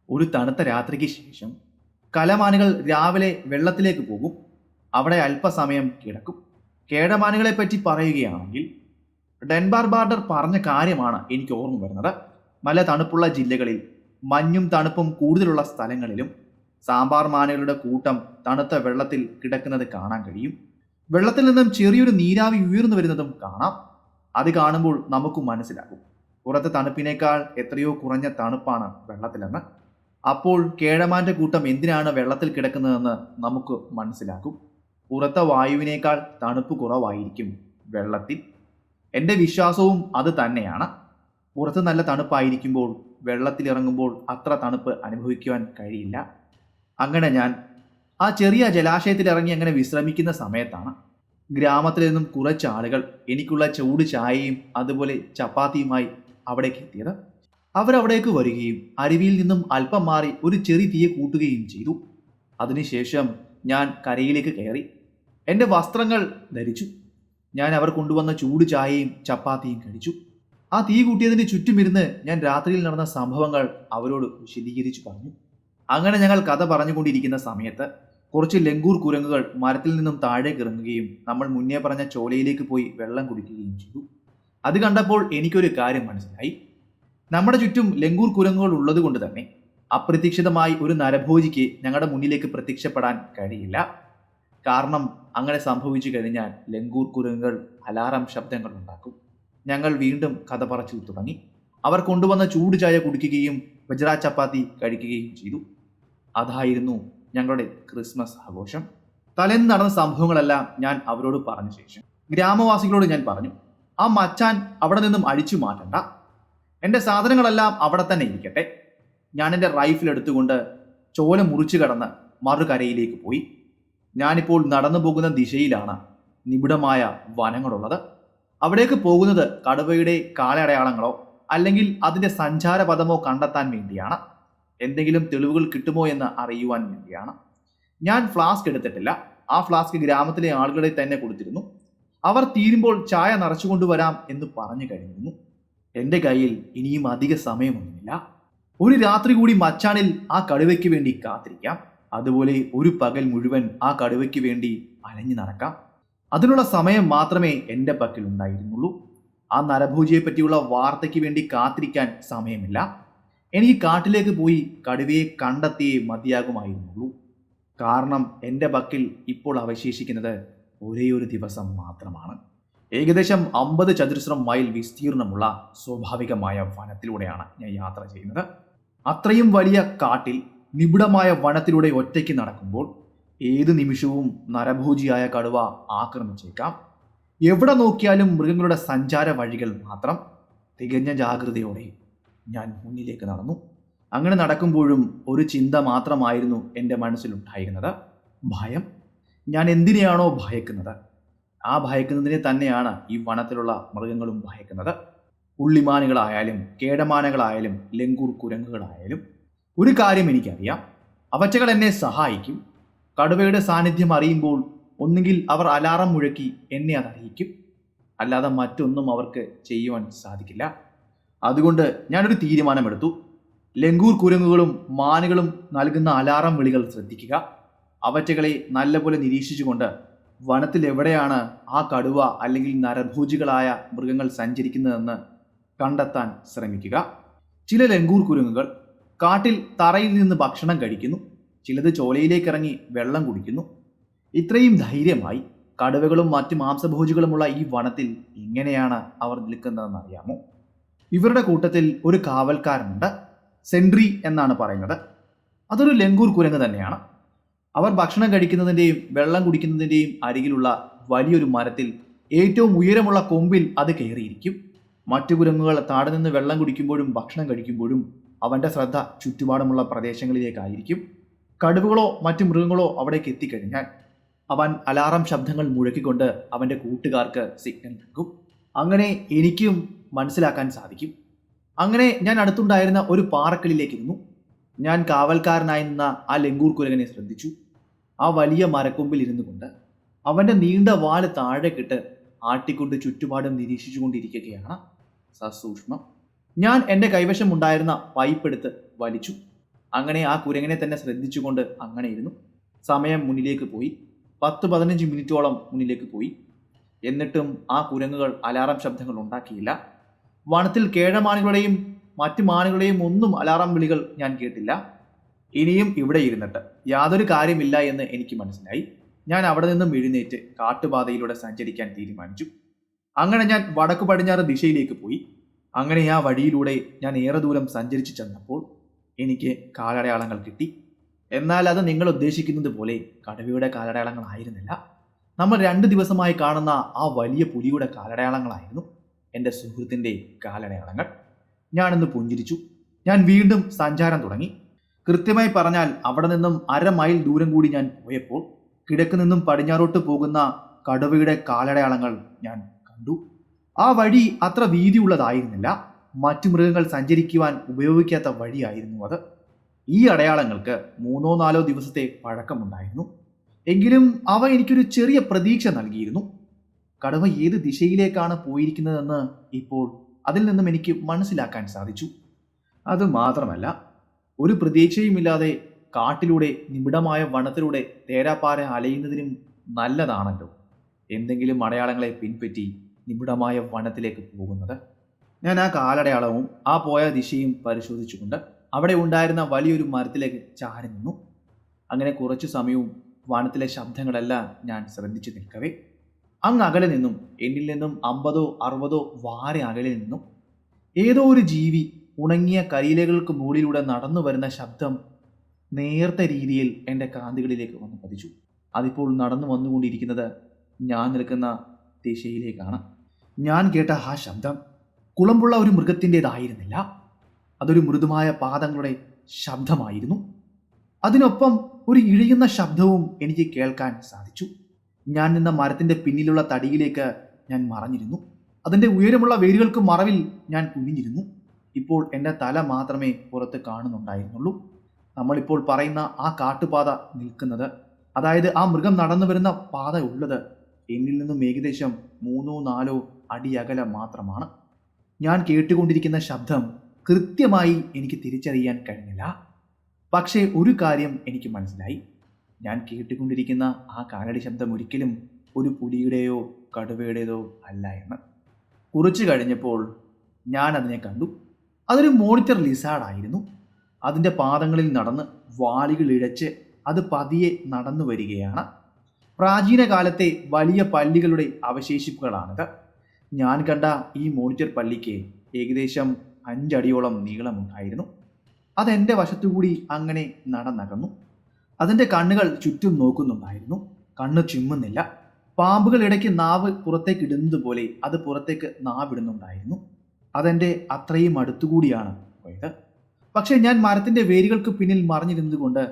[SPEAKER 1] ഒരു തണുത്ത രാത്രിക്ക് ശേഷം കലമാനുകൾ രാവിലെ വെള്ളത്തിലേക്ക് പോകും. അവിടെ അല്പസമയം കിടക്കും. കേടമാനുകളെ പറ്റി പറയുകയാണെങ്കിൽ ഡെൻബാർ ബാർഡർ പറഞ്ഞ കാര്യമാണ് എനിക്ക് ഓർമ്മ വരുന്നത്. നല്ല തണുപ്പുള്ള ജില്ലകളിൽ മഞ്ഞും തണുപ്പും കൂടുതലുള്ള സ്ഥലങ്ങളിലും സാമ്പാർ മാനുകളുടെ കൂട്ടം തണുത്ത വെള്ളത്തിൽ കിടക്കുന്നത് കാണാൻ കഴിയും. വെള്ളത്തിൽ നിന്നും ചെറിയൊരു നീരാവി ഉയർന്നു വരുന്നതും കാണാം. അത് കാണുമ്പോൾ നമുക്ക് മനസ്സിലാകും പുറത്തെ തണുപ്പിനേക്കാൾ എത്രയോ കുറഞ്ഞ തണുപ്പാണ് വെള്ളത്തിലെന്ന്. അപ്പോൾ കേഴമാന്റെ കൂട്ടം എന്തിനാണ് വെള്ളത്തിൽ കിടക്കുന്നതെന്ന് നമുക്ക് മനസ്സിലാക്കും. പുറത്തെ വായുവിനേക്കാൾ തണുപ്പ് കുറവായിരിക്കും വെള്ളത്തിൽ. എൻ്റെ വിശ്വാസവും അത് തന്നെയാണ്. പുറത്ത് നല്ല തണുപ്പായിരിക്കുമ്പോൾ വെള്ളത്തിലിറങ്ങുമ്പോൾ അത്ര തണുപ്പ് അനുഭവിക്കുവാൻ കഴിയില്ല. അങ്ങനെ ഞാൻ ആ ചെറിയ ജലാശയത്തിലിറങ്ങി അങ്ങനെ വിശ്രമിക്കുന്ന സമയത്താണ് ഗ്രാമത്തിൽ നിന്നും കുറച്ച് ആളുകൾ എനിക്കുള്ള ചൂട് ചായയും അതുപോലെ ചപ്പാത്തിയുമായി അവിടേക്ക് എത്തിയത്. അവരവിടേക്ക് വരികയും അരുവിയിൽ നിന്നും അല്പം മാറി ഒരു ചെറിയ തീയെ കൂട്ടുകയും ചെയ്തു. അതിനുശേഷം ഞാൻ കരയിലേക്ക് കയറി എൻ്റെ വസ്ത്രങ്ങൾ ധരിച്ചു. ഞാൻ അവർ കൊണ്ടുവന്ന ചൂട് ചായയും ചപ്പാത്തിയും കഴിച്ചു. ആ തീ കൂട്ടിയതിന് ചുറ്റുമിരുന്ന് ഞാൻ രാത്രിയിൽ നടന്ന സംഭവങ്ങൾ അവരോട് വിശദീകരിച്ചു പറഞ്ഞു. അങ്ങനെ ഞങ്ങൾ കഥ പറഞ്ഞുകൊണ്ടിരിക്കുന്ന സമയത്ത് കുറച്ച് ലങ്കൂർ കുരങ്ങുകൾ മരത്തിൽ നിന്നും താഴേക്ക് ഇറങ്ങുകയും നമ്മൾ മുന്നേ പറഞ്ഞ ചോലയിലേക്ക് പോയി വെള്ളം കുടിക്കുകയും ചെയ്തു. അത് കണ്ടപ്പോൾ എനിക്കൊരു കാര്യം മനസ്സിലായി. നമ്മുടെ ചുറ്റും ലങ്കൂർ കുരങ്ങുകൾ ഉള്ളത് കൊണ്ട് തന്നെ അപ്രതീക്ഷിതമായി ഒരു നരഭോജിക്ക് ഞങ്ങളുടെ മുന്നിലേക്ക് പ്രത്യക്ഷപ്പെടാൻ കഴിയില്ല. കാരണം അങ്ങനെ സംഭവിച്ചു കഴിഞ്ഞാൽ ലങ്കൂർ കുരങ്ങുകൾ അലാറം ശബ്ദങ്ങൾ ഉണ്ടാക്കും. ഞങ്ങൾ വീണ്ടും കഥ പറച്ചിൽ തുടങ്ങി. അവർ കൊണ്ടുവന്ന ചൂട് ചായ കുടിക്കുകയും വജ്ര ചപ്പാത്തി കഴിക്കുകയും ചെയ്തു. അതായിരുന്നു ഞങ്ങളുടെ ക്രിസ്മസ് ആഘോഷം. തലേന്ന് നടന്ന സംഭവങ്ങളെല്ലാം ഞാൻ അവരോട് പറഞ്ഞ ശേഷം ഗ്രാമവാസികളോട് ഞാൻ പറഞ്ഞു, ആ മച്ചാൻ അവിടെ നിന്നും അഴിച്ചു മാറ്റണ്ട, എൻ്റെ സാധനങ്ങളെല്ലാം അവിടെ തന്നെ ഇരിക്കട്ടെ. ഞാൻ എൻ്റെ റൈഫിൽ എടുത്തുകൊണ്ട് ചോല മുറിച്ചു കടന്ന് മറുകരയിലേക്ക് പോയി. ഞാനിപ്പോൾ നടന്നു പോകുന്ന ദിശയിലാണ് നിബിഡമായ വനങ്ങളുള്ളത്. അവിടേക്ക് പോകുന്നത് കടുവയുടെ കാലടയാളങ്ങളോ അല്ലെങ്കിൽ അതിൻ്റെ സഞ്ചാരപഥമോ കണ്ടെത്താൻ വേണ്ടിയാണ്. എന്തെങ്കിലും തെളിവുകൾ കിട്ടുമോ എന്ന് അറിയുവാൻ വേണ്ടിയാണ്. ഞാൻ ഫ്ലാസ്ക് എടുത്തിട്ടില്ല. ആ ഫ്ലാസ്ക് ഗ്രാമത്തിലെ ആളുകളെ തന്നെ കൊടുത്തിരുന്നു. അവർ തീരുമ്പോൾ ചായ നിറച്ചുകൊണ്ടുവരാം എന്ന് പറഞ്ഞു കഴിഞ്ഞിരുന്നു. എൻ്റെ കയ്യിൽ ഇനിയും അധിക സമയമൊന്നുമില്ല. ഒരു രാത്രി കൂടി മച്ചാനിൽ ആ കടുവയ്ക്ക് വേണ്ടി കാത്തിരിക്കാം. അതുപോലെ ഒരു പകൽ മുഴുവൻ ആ കടുവയ്ക്ക് വേണ്ടി അലഞ്ഞു നടക്കാം. അതിനുള്ള സമയം മാത്രമേ എൻ്റെ പക്കൽ ഉണ്ടായിരുന്നുള്ളൂ. ആ നരഭോജിയെ പറ്റിയുള്ള വാർത്തയ്ക്ക് വേണ്ടി കാത്തിരിക്കാൻ സമയമില്ല. എനിക്ക് കാട്ടിലേക്ക് പോയി കടുവയെ കണ്ടെത്തിയേ മതിയാകുമായിരുന്നുള്ളൂ. കാരണം എൻ്റെ പക്കൽ ഇപ്പോൾ അവശേഷിക്കുന്നത് ഒരേ ഒരു ദിവസം മാത്രമാണ്. ഏകദേശം 50 ചതുരശ്ര മൈൽ വിസ്തീർണമുള്ള സ്വാഭാവികമായ വനത്തിലൂടെയാണ് ഞാൻ യാത്ര ചെയ്യുന്നത്. അത്രയും വലിയ കാട്ടിൽ നിബിഡമായ വനത്തിലൂടെ ഒറ്റയ്ക്ക് നടക്കുമ്പോൾ ഏത് നിമിഷവും നരഭോജിയായ കടുവ ആക്രമിച്ചേക്കാം. എവിടെ നോക്കിയാലും മൃഗങ്ങളുടെ സഞ്ചാര വഴികൾ മാത്രം. തികഞ്ഞ ജാഗ്രതയോടെ ഞാൻ മുന്നിലേക്ക് നടന്നു. അങ്ങനെ നടക്കുമ്പോഴും ഒരു ചിന്ത മാത്രമായിരുന്നു എൻ്റെ മനസ്സിലുണ്ടായിരുന്നത്, ഭയം. ഞാൻ എന്തിനെയാണോ ഭയക്കുന്നത്, ആ ഭയക്കുന്നതിനെ തന്നെയാണ് ഈ വനത്തിലുള്ള മൃഗങ്ങളും ഭയക്കുന്നത്. പുള്ളിമാനുകളായാലും കേടമാനകളായാലും ലങ്കൂർ കുരങ്ങുകളായാലും. ഒരു കാര്യം എനിക്കറിയാം, അവറ്റകൾ എന്നെ സഹായിക്കും. കടുവയുടെ സാന്നിധ്യം അറിയുമ്പോൾ ഒന്നുകിൽ അവർ അലാറം മുഴക്കി എന്നെ അതറിയിക്കും, അല്ലാതെ മറ്റൊന്നും അവർക്ക് ചെയ്യുവാൻ സാധിക്കില്ല. അതുകൊണ്ട് ഞാനൊരു തീരുമാനമെടുത്തു. ലങ്കൂർ കുരങ്ങുകളും മാനുകളും നൽകുന്ന അലാറം വിളികൾ ശ്രദ്ധിക്കുക. അവറ്റകളെ നല്ലപോലെ നിരീക്ഷിച്ചുകൊണ്ട് വനത്തിൽ എവിടെയാണ് ആ കടുവ അല്ലെങ്കിൽ നരഭോജികളായ മൃഗങ്ങൾ സഞ്ചരിക്കുന്നതെന്ന് കണ്ടെത്താൻ ശ്രമിക്കുക. ചില ലങ്കൂർ കുരങ്ങുകൾ കാട്ടിൽ തറയിൽ നിന്ന് ഭക്ഷണം കഴിക്കുന്നു, ചിലത് ചോലയിലേക്ക് ഇറങ്ങി വെള്ളം കുടിക്കുന്നു. ഇത്രയും ധൈര്യമായി കടുവകളും മറ്റ് മാംസഭോജികളുമുള്ള ഈ വനത്തിൽ എങ്ങനെയാണ് അവർ നിൽക്കുന്നതെന്ന് അറിയാമോ? ഇവരുടെ കൂട്ടത്തിൽ ഒരു കാവൽക്കാരനുണ്ട്. സെൻട്രി എന്നാണ് പറയുന്നത്. അതൊരു ലങ്കൂർ കുരങ്ങ് തന്നെയാണ്. അവർ ഭക്ഷണം കഴിക്കുന്നതിൻ്റെയും വെള്ളം കുടിക്കുന്നതിൻ്റെയും അരികിലുള്ള വലിയൊരു മരത്തിൽ ഏറ്റവും ഉയരമുള്ള കൊമ്പിൽ അത് കയറിയിരിക്കും. മറ്റു കുരങ്ങുകൾ താഴെ നിന്ന് വെള്ളം കുടിക്കുമ്പോഴും ഭക്ഷണം കഴിക്കുമ്പോഴും അവൻ്റെ ശ്രദ്ധ ചുറ്റുപാടുമുള്ള പ്രദേശങ്ങളിലേക്കായിരിക്കും. കടുവകളോ മറ്റു മൃഗങ്ങളോ അവിടേക്ക് എത്തിക്കഴിഞ്ഞാൽ അവൻ അലാറം ശബ്ദങ്ങൾ മുഴക്കിക്കൊണ്ട് അവൻ്റെ കൂട്ടുകാർക്ക് സിഗ്നൽ നൽകും. അങ്ങനെ എനിക്കും മനസ്സിലാക്കാൻ സാധിക്കും. അങ്ങനെ ഞാൻ അടുത്തുണ്ടായിരുന്ന ഒരു പാറക്കല്ലിലേക്ക് ഇരുന്നു. ഞാൻ കാവൽക്കാരനായി നിന്ന ആ ലങ്കൂർ കുരങ്ങനെ ശ്രദ്ധിച്ചു. ആ വലിയ മരക്കൊമ്പിൽ ഇരുന്നു കൊണ്ട് അവൻ്റെ നീണ്ട വാല് താഴേക്കിട്ട് ആട്ടിക്കൊണ്ട് ചുറ്റുപാടും നിരീക്ഷിച്ചുകൊണ്ടിരിക്കുകയാണ് സസൂക്ഷ്മം. ഞാൻ എൻ്റെ കൈവശം ഉണ്ടായിരുന്ന പൈപ്പ് എടുത്ത് വലിച്ചു. അങ്ങനെ ആ കുരങ്ങനെ തന്നെ ശ്രദ്ധിച്ചുകൊണ്ട് അങ്ങനെ ഇരുന്നു. സമയം മുന്നിലേക്ക് പോയി. 10-15 മിനിറ്റോളം മുന്നിലേക്ക് പോയി. എന്നിട്ടും ആ കുരങ്ങുകൾ അലാറം ശബ്ദങ്ങൾ ഉണ്ടാക്കിയില്ല. വനത്തിൽ കേഴമാനുകളുടെയും മറ്റു മാനുകളുടെയും ഒന്നും അലാറം വിളികൾ ഞാൻ കേട്ടില്ല. ഇനിയും ഇവിടെ ഇരുന്നിട്ട് യാതൊരു കാര്യമില്ല എന്ന് എനിക്ക് മനസ്സിലായി. ഞാൻ അവിടെ നിന്നും എഴുന്നേറ്റ് കാട്ടുപാതയിലൂടെ സഞ്ചരിക്കാൻ തീരുമാനിച്ചു. അങ്ങനെ ഞാൻ വടക്കു പടിഞ്ഞാറ് ദിശയിലേക്ക് പോയി. അങ്ങനെ ആ വഴിയിലൂടെ ഞാൻ ഏറെ ദൂരം സഞ്ചരിച്ചു ചെന്നപ്പോൾ എനിക്ക് കാലടയാളങ്ങൾ കിട്ടി. എന്നാൽ അത് നിങ്ങൾ ഉദ്ദേശിക്കുന്നത് പോലെ കടുവയുടെ കാലടയാളങ്ങളായിരുന്നില്ല. നമ്മൾ 2 ദിവസമായി കാണുന്ന ആ വലിയ പുലിയുടെ കാലടയാളങ്ങളായിരുന്നു എൻ്റെ സുഹൃത്തിൻ്റെ കാലടയാളങ്ങൾ. ഞാനൊന്ന് പുഞ്ചിരിച്ചു. ഞാൻ വീണ്ടും സഞ്ചാരം തുടങ്ങി. കൃത്യമായി പറഞ്ഞാൽ അവിടെ നിന്നും 1/2 മൈൽ ദൂരം കൂടി ഞാൻ പോയപ്പോൾ കിഴക്ക് നിന്നും പടിഞ്ഞാറോട്ട് പോകുന്ന കടുവയുടെ കാലടയാളങ്ങൾ ഞാൻ കണ്ടു. ആ വഴി അത്ര വീതിയുള്ളതായിരുന്നില്ല. മറ്റു മൃഗങ്ങൾ സഞ്ചരിക്കുവാൻ ഉപയോഗിക്കാത്ത വഴിയായിരുന്നു അത്. ഈ അടയാളങ്ങൾക്ക് 3-4 ദിവസത്തെ പഴക്കമുണ്ടായിരുന്നു. എങ്കിലും അവ എനിക്കൊരു ചെറിയ പ്രതീക്ഷ നൽകിയിരുന്നു. കടുവ ഏത് ദിശയിലേക്കാണ് പോയിരിക്കുന്നതെന്ന് ഇപ്പോൾ അതിൽ നിന്നും എനിക്ക് മനസ്സിലാക്കാൻ സാധിച്ചു. അതുമാത്രമല്ല, ഒരു പ്രതീക്ഷയുമില്ലാതെ കാട്ടിലൂടെ നിബിഡമായ വനത്തിലൂടെ തേരാപ്പാര അലയുന്നതിനും നല്ലതാണല്ലോ എന്തെങ്കിലും അടയാളങ്ങളെ പിൻപറ്റി നിബിഡമായ വനത്തിലേക്ക് പോകുന്നത്. ഞാൻ ആ കാലടയാളവും ആ പോയ ദിശയും പരിശോധിച്ചുകൊണ്ട് അവിടെ ഉണ്ടായിരുന്ന വലിയൊരു മരത്തിലേക്ക് ചാരി നിന്നു. അങ്ങനെ കുറച്ചു സമയവും വനത്തിലെ ശബ്ദങ്ങളെല്ലാം ഞാൻ ശ്രദ്ധിച്ചു നിൽക്കവേ അങ്ങ് അകലെ നിന്നും, എന്നിൽ നിന്നും 50-60 വാര അകലെ നിന്നും ഏതോ ഒരു ജീവി ഉണങ്ങിയ കരിയിലകൾക്ക് മുകളിലൂടെ നടന്നു വരുന്ന ശബ്ദം നേർത്ത രീതിയിൽ എൻ്റെ കാതുകളിലേക്ക് വന്നു പതിച്ചു. അതിപ്പോൾ നടന്നു വന്നുകൊണ്ടിരിക്കുന്നത് ഞാൻ നിൽക്കുന്ന ദിശയിലേക്കാണ്. ഞാൻ കേട്ട ആ ശബ്ദം കുളമ്പുള്ള ഒരു മൃഗത്തിൻ്റെതായിരുന്നില്ല. അതൊരു മൃദുമായ പാദങ്ങളുടെ ശബ്ദമായിരുന്നു. അതിനൊപ്പം ഒരു ഇഴയുന്ന ശബ്ദവും എനിക്ക് കേൾക്കാൻ സാധിച്ചു. ഞാൻ നിന്ന മരത്തിൻ്റെ പിന്നിലുള്ള തടിയിലേക്ക് ഞാൻ മറഞ്ഞിരുന്നു. അതിൻ്റെ ഉയരമുള്ള വേരുകൾക്ക് മറവിൽ ഞാൻ കുനിഞ്ഞിരുന്നു. ഇപ്പോൾ എൻ്റെ തല മാത്രമേ പുറത്ത് കാണുന്നുണ്ടായിരുന്നുള്ളൂ. നമ്മളിപ്പോൾ പറയുന്ന ആ കാട്ടുപാത നിൽക്കുന്നത്, അതായത് ആ മൃഗം നടന്നു വരുന്ന പാത ഉള്ളത് എന്നിൽ നിന്നും ഏകദേശം 3-4 അടി അകലെ മാത്രമാണ്. ഞാൻ കേട്ടുകൊണ്ടിരിക്കുന്ന ശബ്ദം കൃത്യമായി എനിക്ക് തിരിച്ചറിയാൻ കഴിഞ്ഞില്ല. പക്ഷേ ഒരു കാര്യം എനിക്ക് മനസ്സിലായി. ഞാൻ കേട്ടുകൊണ്ടിരിക്കുന്ന ആ കാലടി ശബ്ദം ഒരിക്കലും ഒരു പുലിയുടെയോ കടുവയുടേതോ അല്ല എന്ന്. കുറച്ചു കഴിഞ്ഞപ്പോൾ ഞാൻ അതിനെ കണ്ടു. അതൊരു മോണിറ്റർ ലിസാർഡായിരുന്നു. അതിൻ്റെ പാദങ്ങളിൽ നടന്ന് വാലുകൾ ഇഴച്ച് അത് പതിയെ നടന്നു വരികയാണ്. പ്രാചീന കാലത്തെ വലിയ പല്ലികളുടെ അവശേഷിപ്പുകളാണിത്. ഞാൻ കണ്ട ഈ മോണിറ്റർ പല്ലിക്ക് ഏകദേശം 5 അടിയോളം നീളമുണ്ടായിരുന്നു. അതെൻ്റെ വശത്തുകൂടി അങ്ങനെ നടന്നകന്നു. അതിൻ്റെ കണ്ണുകൾ ചുറ്റും നോക്കുന്നുണ്ടായിരുന്നു. കണ്ണ് ചിമ്മുന്നില്ല. പാമ്പുകൾ ഇടയ്ക്ക് നാവ് പുറത്തേക്ക് ഇടുന്നത് പോലെ അത് പുറത്തേക്ക് നാവിടുന്നുണ്ടായിരുന്നു. അതെൻ്റെ അത്രയും അടുത്തുകൂടിയാണ് പോയത്. പക്ഷേ ഞാൻ മരത്തിൻ്റെ വേരുകൾക്ക് പിന്നിൽ മറിഞ്ഞിരുന്നതുകൊണ്ട്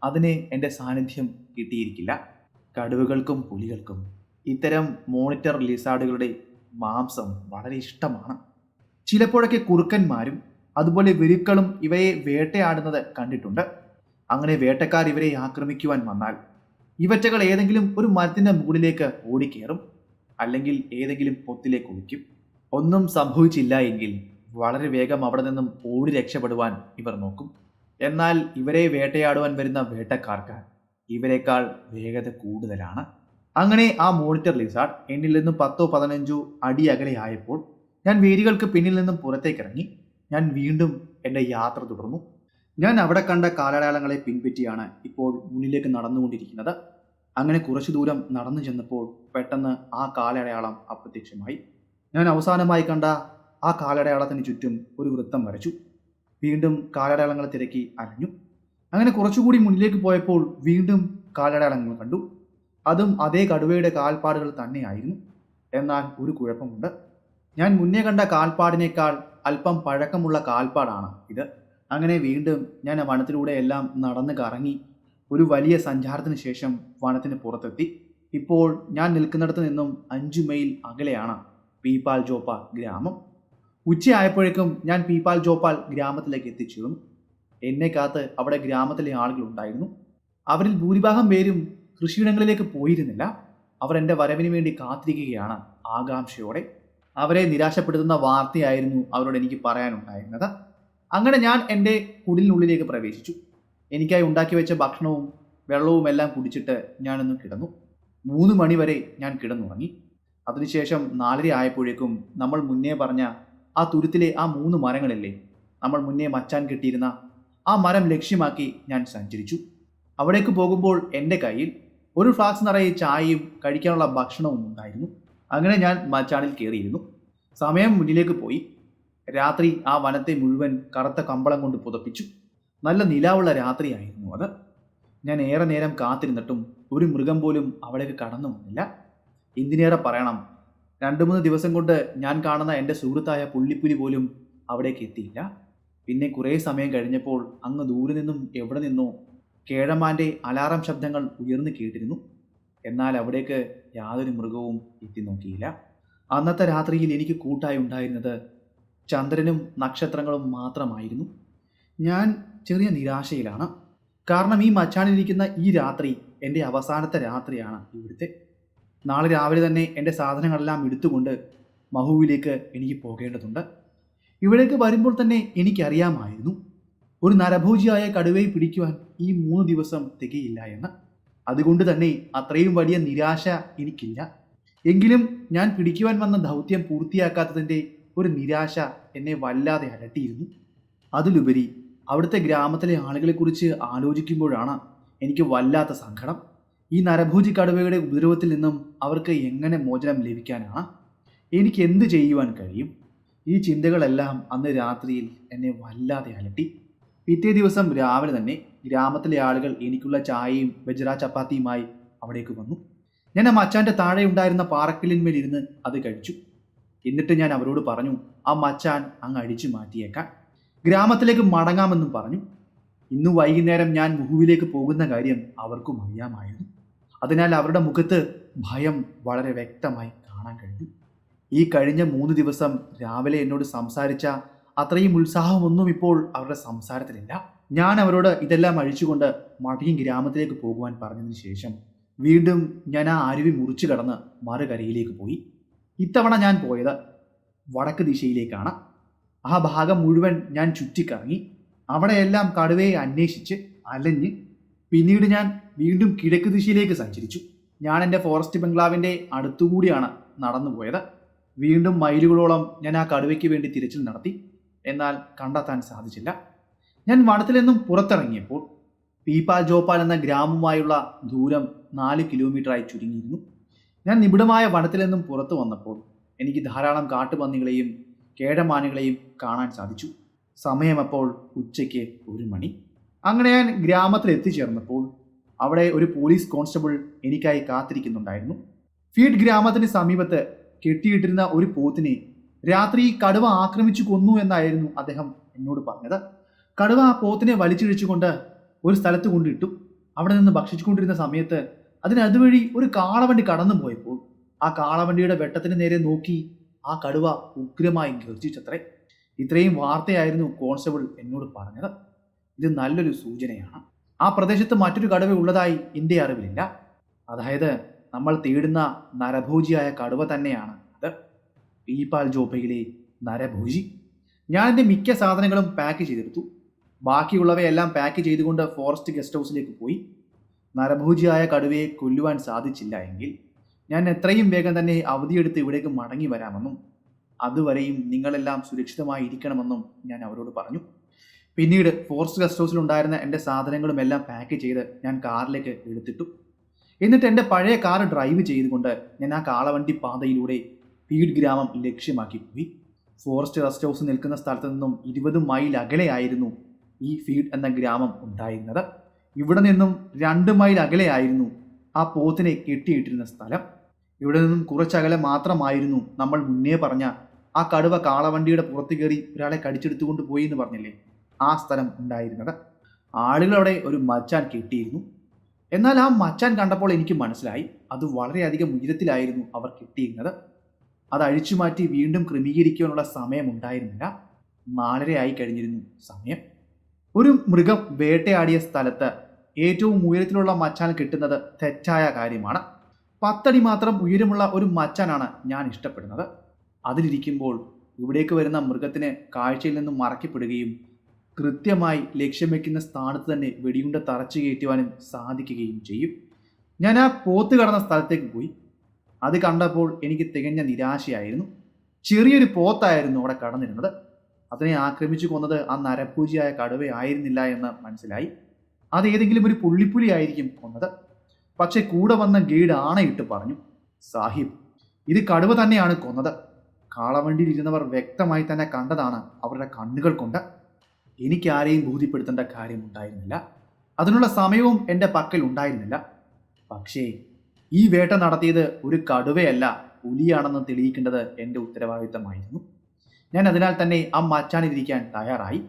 [SPEAKER 1] അതിന് എൻ്റെ സാന്നിധ്യം കിട്ടിയിരിക്കില്ല. കടുവകൾക്കും പുലികൾക്കും ഇത്തരം മോണിറ്റർ ലിസാർഡുകളുടെ മാംസം വളരെ ഇഷ്ടമാണ്. ചിലപ്പോഴൊക്കെ കുറുക്കന്മാരും അതുപോലെ വെരുക്കളും ഇവയെ വേട്ടയാടുന്നത് കണ്ടിട്ടുണ്ട്. അങ്ങനെ വേട്ടക്കാർ ഇവരെ ആക്രമിക്കുവാൻ വന്നാൽ ഇവറ്റകൾ ഏതെങ്കിലും ഒരു മരത്തിൻ്റെ മുകളിലേക്ക് ഓടിക്കയറും, അല്ലെങ്കിൽ ഏതെങ്കിലും പൊത്തിലേക്ക് ഒളിക്കും. ഒന്നും സംഭവിച്ചില്ല എങ്കിൽ വളരെ വേഗം അവിടെ നിന്നും ഓടി രക്ഷപ്പെടുവാൻ ഇവർ നോക്കും. എന്നാൽ ഇവരെ വേട്ടയാടുവാൻ വരുന്ന വേട്ടക്കാർക്ക് ഇവരെക്കാൾ വേഗത കൂടുതലാണ്. അങ്ങനെ ആ മോണിറ്റർ ലിസാർഡ് എന്നിൽ നിന്നും 10-15 അടി അകലെയായപ്പോൾ ഞാൻ വേരുകൾക്ക് പിന്നിൽ നിന്നും പുറത്തേക്കിറങ്ങി. ഞാൻ വീണ്ടും എൻ്റെ യാത്ര തുടർന്നു. ഞാൻ അവിടെ കണ്ട കാലടയാളങ്ങളെ പിൻപറ്റിയാണ് ഇപ്പോൾ മുന്നിലേക്ക് നടന്നുകൊണ്ടിരിക്കുന്നത്. അങ്ങനെ കുറച്ചു ദൂരം നടന്നു ചെന്നപ്പോൾ പെട്ടെന്ന് ആ കാലടയാളം അപ്രത്യക്ഷമായി. ഞാൻ അവസാനമായി കണ്ട ആ കാലടയാളത്തിന് ചുറ്റും ഒരു വൃത്തം വരച്ചു. വീണ്ടും കാലടയാളങ്ങളെ തിരക്കി അലഞ്ഞു. അങ്ങനെ കുറച്ചുകൂടി മുന്നിലേക്ക് പോയപ്പോൾ വീണ്ടും കാലടയാളങ്ങൾ കണ്ടു. അതും അതേ കടുവയുടെ കാൽപ്പാടുകൾ തന്നെയായിരുന്നു. എന്നാൽ ഒരു കുഴപ്പമുണ്ട്. ഞാൻ മുന്നേ കണ്ട കാൽപ്പാടിനേക്കാൾ അല്പം പഴക്കമുള്ള കാൽപ്പാടാണ് ഇത്. അങ്ങനെ വീണ്ടും ഞാൻ വനത്തിലൂടെ എല്ലാം നടന്ന് കറങ്ങി ഒരു വലിയ സഞ്ചാരത്തിന് ശേഷം വനത്തിന് പുറത്തെത്തി. ഇപ്പോൾ ഞാൻ നിൽക്കുന്നിടത്ത് നിന്നും 5 മൈൽ അകലെയാണ് പീപ്പാൽ ജോപ്പാൽ ഗ്രാമം. ഉച്ചയായപ്പോഴേക്കും ഞാൻ പീപ്പാൽ ജോപ്പാൽ ഗ്രാമത്തിലേക്ക് എത്തിച്ചേർന്നു. എന്നെ കാത്ത് അവിടെ ഗ്രാമത്തിലെ ആളുകളുണ്ടായിരുന്നു. അവരിൽ ഭൂരിഭാഗം പേരും കൃഷിയിടങ്ങളിലേക്ക് പോയിരുന്നില്ല. അവർ എൻ്റെ വരവിന് വേണ്ടി കാത്തിരിക്കുകയാണ് ആകാംക്ഷയോടെ. അവരെ നിരാശപ്പെടുത്തുന്ന വാർത്തയായിരുന്നു അവരോട് എനിക്ക് പറയാനുണ്ടായിരുന്നത്. അങ്ങനെ ഞാൻ എൻ്റെ കുടിലിനുള്ളിലേക്ക് പ്രവേശിച്ചു. എനിക്കായി ഉണ്ടാക്കി വെച്ച ഭക്ഷണവും വെള്ളവും എല്ലാം കുടിച്ചിട്ട് ഞാനൊന്ന് കിടന്നു. 3 മണി വരെ ഞാൻ കിടന്നുറങ്ങി. അതിനുശേഷം 4:30 ആയപ്പോഴേക്കും നമ്മൾ മുന്നേ പറഞ്ഞ ആ തുരുത്തിലെ ആ 3 മരങ്ങളില്ലേ, നമ്മൾ മുന്നേ മച്ചാൻ കെട്ടിയിരുന്ന ആ മരം ലക്ഷ്യമാക്കി ഞാൻ സഞ്ചരിച്ചു. അവിടേക്ക് പോകുമ്പോൾ എൻ്റെ കയ്യിൽ ഒരു ഫ്ലാസ്ക് നിറയെ ചായയും കഴിക്കാനുള്ള ഭക്ഷണവും ഉണ്ടായിരുന്നു. അങ്ങനെ ഞാൻ മച്ചാനിൽ കയറിയിരുന്നു. സമയം മുന്നിലേക്ക് പോയി. രാത്രി ആ വനത്തെ മുഴുവൻ കറുത്ത കമ്പളം കൊണ്ട് പുതപ്പിച്ചു. നല്ല നിലാവുള്ള രാത്രിയായിരുന്നു അത്. ഞാൻ ഏറെ നേരം കാത്തിരുന്നിട്ടും ഒരു മൃഗം പോലും അവിടേക്ക് കടന്നു വന്നില്ല. എന്തിനേറെ പറയണം, 2-3 ദിവസം കൊണ്ട് ഞാൻ കാണുന്ന എൻ്റെ സുഹൃത്തായ പുള്ളിപ്പുലി പോലും അവിടേക്ക് എത്തിയില്ല. പിന്നെ കുറേ സമയം കഴിഞ്ഞപ്പോൾ അങ്ങ് ദൂരെ നിന്നും എവിടെ നിന്നോ കേഴമാൻ്റെ അലാറം ശബ്ദങ്ങൾ ഉയർന്നു കേട്ടിരുന്നു. എന്നാൽ അവിടേക്ക് യാതൊരു മൃഗവും എത്തി നോക്കിയില്ല. അന്നത്തെ രാത്രിയിൽ എനിക്ക് കൂട്ടായി ഉണ്ടായിരുന്നത് ചന്ദ്രനും നക്ഷത്രങ്ങളും മാത്രമായിരുന്നു. ഞാൻ ചെറിയ നിരാശയിലാണ്. കാരണം ഈ മച്ചാനിലിരിക്കുന്ന ഈ രാത്രി എൻ്റെ അവസാനത്തെ രാത്രിയാണ് ഇവിടുത്തെ. നാളെ രാവിലെ തന്നെ എൻ്റെ സാധനങ്ങളെല്ലാം എടുത്തുകൊണ്ട് മഹുവിലേക്ക് എനിക്ക് പോകേണ്ടതുണ്ട്. ഇവിടേക്ക് വരുമ്പോൾ തന്നെ എനിക്കറിയാമായിരുന്നു ഒരു നരഭോജിയായ കടുവയെ പിടിക്കുവാൻ ഈ 3 ദിവസം തികയില്ല എന്ന്. അതുകൊണ്ട് തന്നെ അത്രയും വലിയ നിരാശ എനിക്കില്ല. എങ്കിലും ഞാൻ പിടിക്കുവാൻ വന്ന ദൗത്യം പൂർത്തിയാക്കാത്തതിൻ്റെ ഒരു നിരാശ എന്നെ വല്ലാതെ അലട്ടിയിരുന്നു. അതിലുപരി അവിടുത്തെ ഗ്രാമത്തിലെ ആളുകളെക്കുറിച്ച് ആലോചിക്കുമ്പോഴാണ് എനിക്ക് വല്ലാത്ത സങ്കടം. ഈ നരഭോജി കടുവയുടെ ഉപദ്രവത്തിൽ നിന്നും അവർക്ക് എങ്ങനെ മോചനം ലഭിക്കാനാണ്? എനിക്ക് എന്ത് ചെയ്യുവാൻ കഴിയും? ഈ ചിന്തകളെല്ലാം അന്ന് രാത്രിയിൽ എന്നെ വല്ലാതെ അലട്ടി. പിറ്റേ ദിവസം രാവിലെ തന്നെ ഗ്രാമത്തിലെ ആളുകൾ എനിക്കുള്ള ചായയും ബജ്ര ചപ്പാത്തിയുമായി അവിടേക്ക് വന്നു. ഞാൻ ആ മച്ചാൻ്റെ താഴെ ഉണ്ടായിരുന്ന പാറക്കല്ലിന്മേലിരുന്ന് അത് കഴിച്ചു. എന്നിട്ട് ഞാൻ അവരോട് പറഞ്ഞു, ആ മച്ചാൻ അങ്ങ് അടിച്ചു മാറ്റിയേക്കാൻ, ഗ്രാമത്തിലേക്ക് മടങ്ങാമെന്നും പറഞ്ഞു. ഇന്ന് വൈകുന്നേരം ഞാൻ മുഹുവിലേക്ക് പോകുന്ന കാര്യം അവർക്കും അറിയാമായിരുന്നു. അതിനാൽ അവരുടെ മുഖത്ത് ഭയം വളരെ വ്യക്തമായി കാണാൻ കഴിഞ്ഞു. ഈ കഴിഞ്ഞ 3 ദിവസം രാവിലെ എന്നോട് സംസാരിച്ച അത്രയും ഉത്സാഹമൊന്നും ഇപ്പോൾ അവരുടെ സംസാരത്തിലില്ല. ഞാൻ അവരോട് ഇതെല്ലാം അഴിച്ചുകൊണ്ട് മടങ്ങി ഗ്രാമത്തിലേക്ക് പോകുവാൻ പറഞ്ഞതിന് ശേഷം വീണ്ടും ഞാൻ ആ അരുവി മുറിച്ചു കടന്ന് മറുകരയിലേക്ക് പോയി. ഇത്തവണ ഞാൻ പോയത് വടക്ക് ദിശയിലേക്കാണ്. ആ ഭാഗം മുഴുവൻ ഞാൻ ചുറ്റിക്കറങ്ങി. അവിടെയെല്ലാം കടുവയെ അന്വേഷിച്ച് അലഞ്ഞ് പിന്നീട് ഞാൻ വീണ്ടും കിഴക്ക് ദിശയിലേക്ക് സഞ്ചരിച്ചു. ഞാൻ എൻ്റെ ഫോറസ്റ്റ് ബംഗ്ലാവിൻ്റെ അടുത്തുകൂടിയാണ് നടന്നു പോയത്. വീണ്ടും മൈലുകളോളം ഞാൻ ആ കടുവയ്ക്ക് വേണ്ടി തിരച്ചിൽ നടത്തി. എന്നാൽ കണ്ടെത്താൻ സാധിച്ചില്ല. ഞാൻ വനത്തിൽ നിന്നും പുറത്തിറങ്ങിയപ്പോൾ പീപ്പാൽ ജോപ്പാൽ എന്ന ഗ്രാമവുമായുള്ള ദൂരം 4 കിലോമീറ്ററായി ചുരുങ്ങിയിരുന്നു. ഞാൻ നിബിഡമായ വനത്തിൽ നിന്നും പുറത്തു വന്നപ്പോൾ എനിക്ക് ധാരാളം കാട്ടുപന്നികളെയും കേടമാനുകളെയും കാണാൻ സാധിച്ചു. സമയമപ്പോൾ ഉച്ചയ്ക്ക് 1 മണി. അങ്ങനെ ഞാൻ ഗ്രാമത്തിൽ എത്തിച്ചേർന്നപ്പോൾ അവിടെ ഒരു പോലീസ് കോൺസ്റ്റബിൾ എനിക്കായി കാത്തിരിക്കുന്നുണ്ടായിരുന്നു. ഫീഡ് ഗ്രാമത്തിന് സമീപത്ത് കെട്ടിയിട്ടിരുന്ന ഒരു പോത്തിനെ രാത്രി കടുവ ആക്രമിച്ചു കൊന്നു എന്നായിരുന്നു അദ്ദേഹം എന്നോട് പറഞ്ഞത്. കടുവ ആ പോത്തിനെ വലിച്ചിഴിച്ചുകൊണ്ട് ഒരു സ്ഥലത്ത് കൊണ്ടിട്ടു. അവിടെ നിന്ന് ഭക്ഷിച്ചുകൊണ്ടിരുന്ന സമയത്ത് അതിനതുവഴി ഒരു കാളവണ്ടി കടന്നു പോയപ്പോൾ ആ കാളവണ്ടിയുടെ വെട്ടത്തിന് നേരെ നോക്കി ആ കടുവ ഉഗ്രമായി ഗർജിച്ചത്രേ. ഇത്രയും വാർത്തയായിരുന്നു കോൺസ്റ്റബിൾ എന്നോട് പറഞ്ഞത്. ഇത് നല്ലൊരു സൂചനയാണ്. ആ പ്രദേശത്ത് മറ്റൊരു കടുവ ഉള്ളതായി എൻ്റെ അറിവിലില്ല. അതായത് നമ്മൾ തേടുന്ന നരഭോജിയായ കടുവ തന്നെയാണ് അത്. പീപ്പാൽ ജോപ്പയിലെ നരഭോജി. ഞാൻ എൻ്റെ മിക്ക സാധനങ്ങളും പാക്ക് ചെയ്തെടുത്തു. ബാക്കിയുള്ളവയെല്ലാം പാക്ക് ചെയ്തുകൊണ്ട് ഫോറസ്റ്റ് ഗസ്റ്റ് ഹൗസിലേക്ക് പോയി. നരഭോജിയായ കടുവയെ കൊല്ലുവാൻ സാധിച്ചില്ല എങ്കിൽ ഞാൻ എത്രയും വേഗം തന്നെ അവധിയെടുത്ത് ഇവിടേക്ക് മടങ്ങി വരാമെന്നും അതുവരെയും നിങ്ങളെല്ലാം സുരക്ഷിതമായി ഇരിക്കണമെന്നും ഞാൻ അവരോട് പറഞ്ഞു. പിന്നീട് ഫോറസ്റ്റ് ഗസ്റ്റ് ഹൗസിൽ ഉണ്ടായിരുന്ന എൻ്റെ സാധനങ്ങളും എല്ലാം പാക്ക് ചെയ്ത് ഞാൻ കാറിലേക്ക് എടുത്തിട്ടു. എന്നിട്ട് എൻ്റെ പഴയ കാർ ഡ്രൈവ് ചെയ്തുകൊണ്ട് ഞാൻ ആ കാളവണ്ടി പാതയിലൂടെ ഫീഡ് ഗ്രാമം ലക്ഷ്യമാക്കി പോയി. ഫോറസ്റ്റ് ഗസ്റ്റ് ഹൗസ് നിൽക്കുന്ന സ്ഥലത്ത് നിന്നും 20 മൈൽ അകലെയായിരുന്നു ഈ ഫീഡ് എന്ന ഗ്രാമം ഉണ്ടായിരുന്നത്. ഇവിടെ നിന്നും 2 മൈൽ അകലെയായിരുന്നു ആ പോത്തിനെ കെട്ടിയിട്ടിരുന്ന സ്ഥലം. ഇവിടെ നിന്നും കുറച്ചകലെ മാത്രമായിരുന്നു നമ്മൾ മുന്നേ പറഞ്ഞ ആ കടുവ കാളവണ്ടിയുടെ പുറത്ത് കയറി ഒരാളെ കടിച്ചെടുത്തുകൊണ്ട് പോയി എന്ന് പറഞ്ഞില്ലേ, ആ സ്ഥലം ഉണ്ടായിരുന്നത്. ആളുകളവിടെ ഒരു മച്ചാൻ കെട്ടിയിരുന്നു. എന്നാൽ ആ മച്ചാൻ കണ്ടപ്പോൾ എനിക്ക് മനസ്സിലായി അത് വളരെയധികം ഉയരത്തിലായിരുന്നു അവർ കെട്ടിയിരുന്നത്. അത് അഴിച്ചു മാറ്റി വീണ്ടും ക്രമീകരിക്കുവാനുള്ള സമയമുണ്ടായിരുന്നില്ല. 4:30 ആയി കഴിഞ്ഞിരുന്നു സമയം. ഒരു മൃഗം വേട്ടയാടിയ സ്ഥലത്ത് ഏറ്റവും ഉയരത്തിലുള്ള മച്ചാൻ കെട്ടുന്നത് തെറ്റായ കാര്യമാണ്. 10 അടി മാത്രം ഉയരമുള്ള ഒരു മച്ചാനാണ് ഞാൻ ഇഷ്ടപ്പെടുന്നത്. അതിലിരിക്കുമ്പോൾ ഇവിടേക്ക് വരുന്ന മൃഗത്തിന് കാഴ്ചയിൽ നിന്നും മറയ്ക്കപ്പെടുകയും കൃത്യമായി ലക്ഷ്യം വയ്ക്കുന്ന സ്ഥാനത്ത് തന്നെ വെടിയുണ്ട തറച്ചു കയറ്റുവാനും സാധിക്കുകയും ചെയ്യും. ഞാൻ ആ പോത്ത് കടന്ന സ്ഥലത്തേക്ക് പോയി. അത് കണ്ടപ്പോൾ എനിക്ക് തികഞ്ഞ നിരാശയായിരുന്നു. ചെറിയൊരു പോത്തായിരുന്നു അവിടെ കടന്നിരുന്നത്. അതിനെ ആക്രമിച്ചു കൊന്നത് ആ നരഭൂജിയായ കടുവയായിരുന്നില്ല എന്ന് മനസ്സിലായി. അത് ഏതെങ്കിലും ഒരു പുള്ളിപ്പുലി ആയിരിക്കും കൊന്നത്. പക്ഷെ കൂടെ വന്ന ഗൈഡ് ആണയിട്ട് പറഞ്ഞു, സാഹിബ്, ഇത് കടുവ തന്നെയാണ് കൊന്നത്. കാളവണ്ടിയിൽ ഇരുന്നവർ വ്യക്തമായി തന്നെ കണ്ടതാണ് അവരുടെ കണ്ണുകൾ കൊണ്ട്. എനിക്ക് ആരെയും ബോധ്യപ്പെടുത്തേണ്ട കാര്യമുണ്ടായിരുന്നില്ല. അതിനുള്ള സമയവും എൻ്റെ പക്കൽ ഉണ്ടായിരുന്നില്ല. പക്ഷേ ഈ വേട്ട നടത്തിയത് ഒരു കടുവയല്ല, പുലിയാണെന്ന് തെളിയിക്കേണ്ടത് എൻ്റെ ഉത്തരവാദിത്തമായിരുന്നു. ഞാൻ അതിനാൽ തന്നെ ആ മച്ചാനിരിക്കാൻ തയ്യാറായി.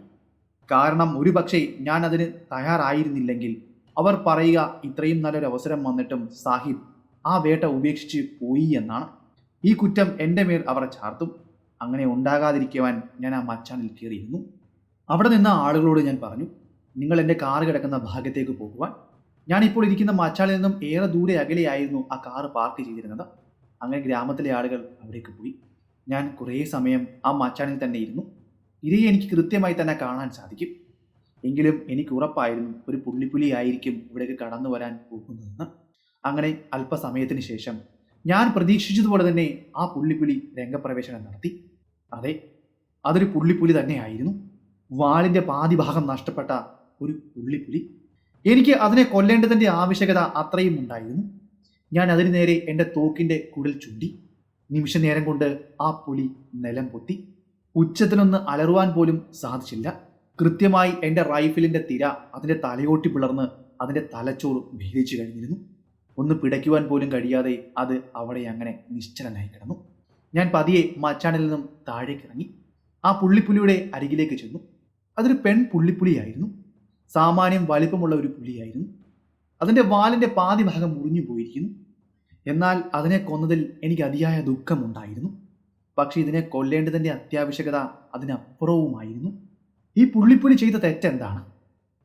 [SPEAKER 1] കാരണം ഒരുപക്ഷെ ഞാൻ അതിന് തയ്യാറായിരുന്നില്ലെങ്കിൽ അവർ പറയുക ഇത്രയും നല്ലൊരു അവസരം വന്നിട്ടും സാഹിബ് ആ വേട്ട ഉപേക്ഷിച്ച് പോയി എന്നാണ്. ഈ കുറ്റം എൻ്റെ മേൽ അവർ ചാർത്തും. അങ്ങനെ ഉണ്ടാകാതിരിക്കുവാൻ ഞാൻ ആ മച്ചാനിൽ കയറിയിരുന്നു. അവിടെ നിന്ന ആളുകളോട് ഞാൻ പറഞ്ഞു, നിങ്ങൾ എൻ്റെ കാറ് കിടക്കുന്ന ഭാഗത്തേക്ക് പോകുവാൻ. ഞാനിപ്പോൾ ഇരിക്കുന്ന മച്ചാനിൽ നിന്നും ഏറെ ദൂരെ അകലെയായിരുന്നു ആ കാറ് പാർക്ക് ചെയ്തിരുന്നത്. അങ്ങനെ ഗ്രാമത്തിലെ ആളുകൾ അവിടേക്ക് പോയി. ഞാൻ കുറേ സമയം ആ മച്ചാനിൽ തന്നെ ഇരുന്നു. ഇരയെ എനിക്ക് കൃത്യമായി തന്നെ കാണാൻ സാധിക്കും. എങ്കിലും എനിക്ക് ഉറപ്പായിരുന്നു ഒരു പുള്ളിപ്പുലി ആയിരിക്കും ഇവിടേക്ക് കടന്നു വരാൻ പോകുന്നതെന്ന്. അങ്ങനെ അല്പസമയത്തിന് ശേഷം ഞാൻ പ്രതീക്ഷിച്ചതുപോലെ തന്നെ ആ പുള്ളിപ്പുലി രംഗപ്രവേശനം നടത്തി. അതെ, അതൊരു പുള്ളിപ്പുലി തന്നെയായിരുന്നു. വാളിൻ്റെ പാതി ഭാഗം നഷ്ടപ്പെട്ട ഒരു പുള്ളിപ്പുലി. എനിക്ക് അതിനെ കൊല്ലേണ്ടതിൻ്റെ ആവശ്യകത അത്രയും ഉണ്ടായിരുന്നു. ഞാൻ അതിനു നേരെ എൻ്റെ തോക്കിൻ്റെ കുടൽ ചൂണ്ടി. നിമിഷ നേരം കൊണ്ട് ആ പുലി നിലം പൊത്തി. ഉച്ചത്തിനൊന്ന് അലറുവാൻ പോലും സാധിച്ചില്ല. കൃത്യമായി എൻ്റെ റൈഫിലിൻ്റെ തിര അതിൻ്റെ തലയോട്ടി പിളർന്ന് അതിൻ്റെ തലച്ചോറ് ഭേദിച്ചു കഴിഞ്ഞിരുന്നു. ഒന്ന് പിടയ്ക്കുവാൻ പോലും കഴിയാതെ അത് അവിടെ അങ്ങനെ നിശ്ചലനായി കിടന്നു. ഞാൻ പതിയെ മച്ചാനിൽ നിന്നും താഴേക്കിറങ്ങി ആ പുള്ളിപ്പുലിയുടെ അരികിലേക്ക് ചെന്നു. അതൊരു പെൺ പുള്ളിപ്പുലിയായിരുന്നു. സാമാന്യം വലിപ്പമുള്ള ഒരു പുലിയായിരുന്നു. അതിൻ്റെ വാലിൻ്റെ പാതി ഭാഗം മുറിഞ്ഞു പോയിരിക്കുന്നു. എന്നാൽ അതിനെ കൊന്നതിൽ എനിക്ക് അതിയായ ദുഃഖമുണ്ടായിരുന്നു. പക്ഷെ ഇതിനെ കൊല്ലേണ്ടതിൻ്റെ അത്യാവശ്യകത അതിനപ്പുറവുമായിരുന്നു. ഈ പുള്ളിപ്പുലി ചെയ്ത തെറ്റെന്താണ്?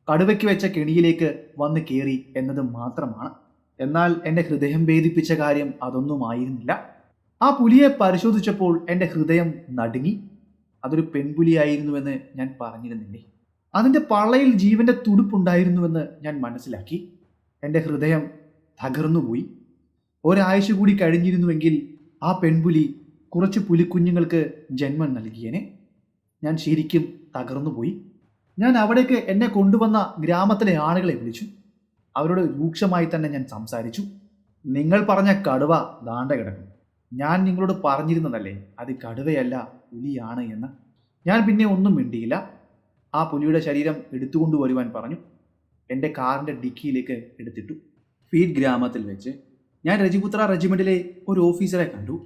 [SPEAKER 1] കടുവയ്ക്ക് വെച്ച കെണിയിലേക്ക് വന്ന് കയറി എന്നത് മാത്രമാണ്. എന്നാൽ എൻ്റെ ഹൃദയം ഭേദിപ്പിച്ച കാര്യം അതൊന്നുമായിരുന്നില്ല. ആ പുലിയെ പരിശോധിച്ചപ്പോൾ എൻ്റെ ഹൃദയം നടുങ്ങി. അതൊരു പെൺപുലിയായിരുന്നുവെന്ന് ഞാൻ പറഞ്ഞിരുന്നില്ലേ? അതിൻ്റെ പള്ളയിൽ ജീവൻ്റെ തുടുപ്പുണ്ടായിരുന്നുവെന്ന് ഞാൻ മനസ്സിലാക്കി. എൻ്റെ ഹൃദയം തകർന്നുപോയി. ഒരാഴ്ച കൂടി കഴിഞ്ഞിരുന്നുവെങ്കിൽ ആ പെൺപുലി കുറച്ച് പുലിക്കുഞ്ഞുങ്ങൾക്ക് ജന്മം നൽകിയേനെ. ഞാൻ ശരിക്കും തകർന്നുപോയി. ഞാൻ അവിടേക്ക് എന്നെ കൊണ്ടുവന്ന ഗ്രാമത്തിലെ ആളുകളെ വിളിച്ചു. അവരോട് രൂക്ഷമായി തന്നെ ഞാൻ സംസാരിച്ചു. നിങ്ങൾ പറഞ്ഞ കടുവ ദാണ്ട കിടക്കും. ഞാൻ നിങ്ങളോട് പറഞ്ഞിരുന്നതല്ലേ അത് കടുവയല്ല പുലിയാണ് എന്ന്. ഞാൻ പിന്നെ ഒന്നും മിണ്ടിയില്ല. ആ പുലിയുടെ ശരീരം എടുത്തുകൊണ്ടുവരുവാൻ പറഞ്ഞു. എൻ്റെ കാറിൻ്റെ ഡിക്കിയിലേക്ക് എടുത്തിട്ടു. ഫീഡ് ഗ്രാമത്തിൽ വെച്ച് ഞാൻ രജിപുത്ര റെജിമെൻറ്റിലെ ഒരു ഓഫീസറെ കണ്ടു.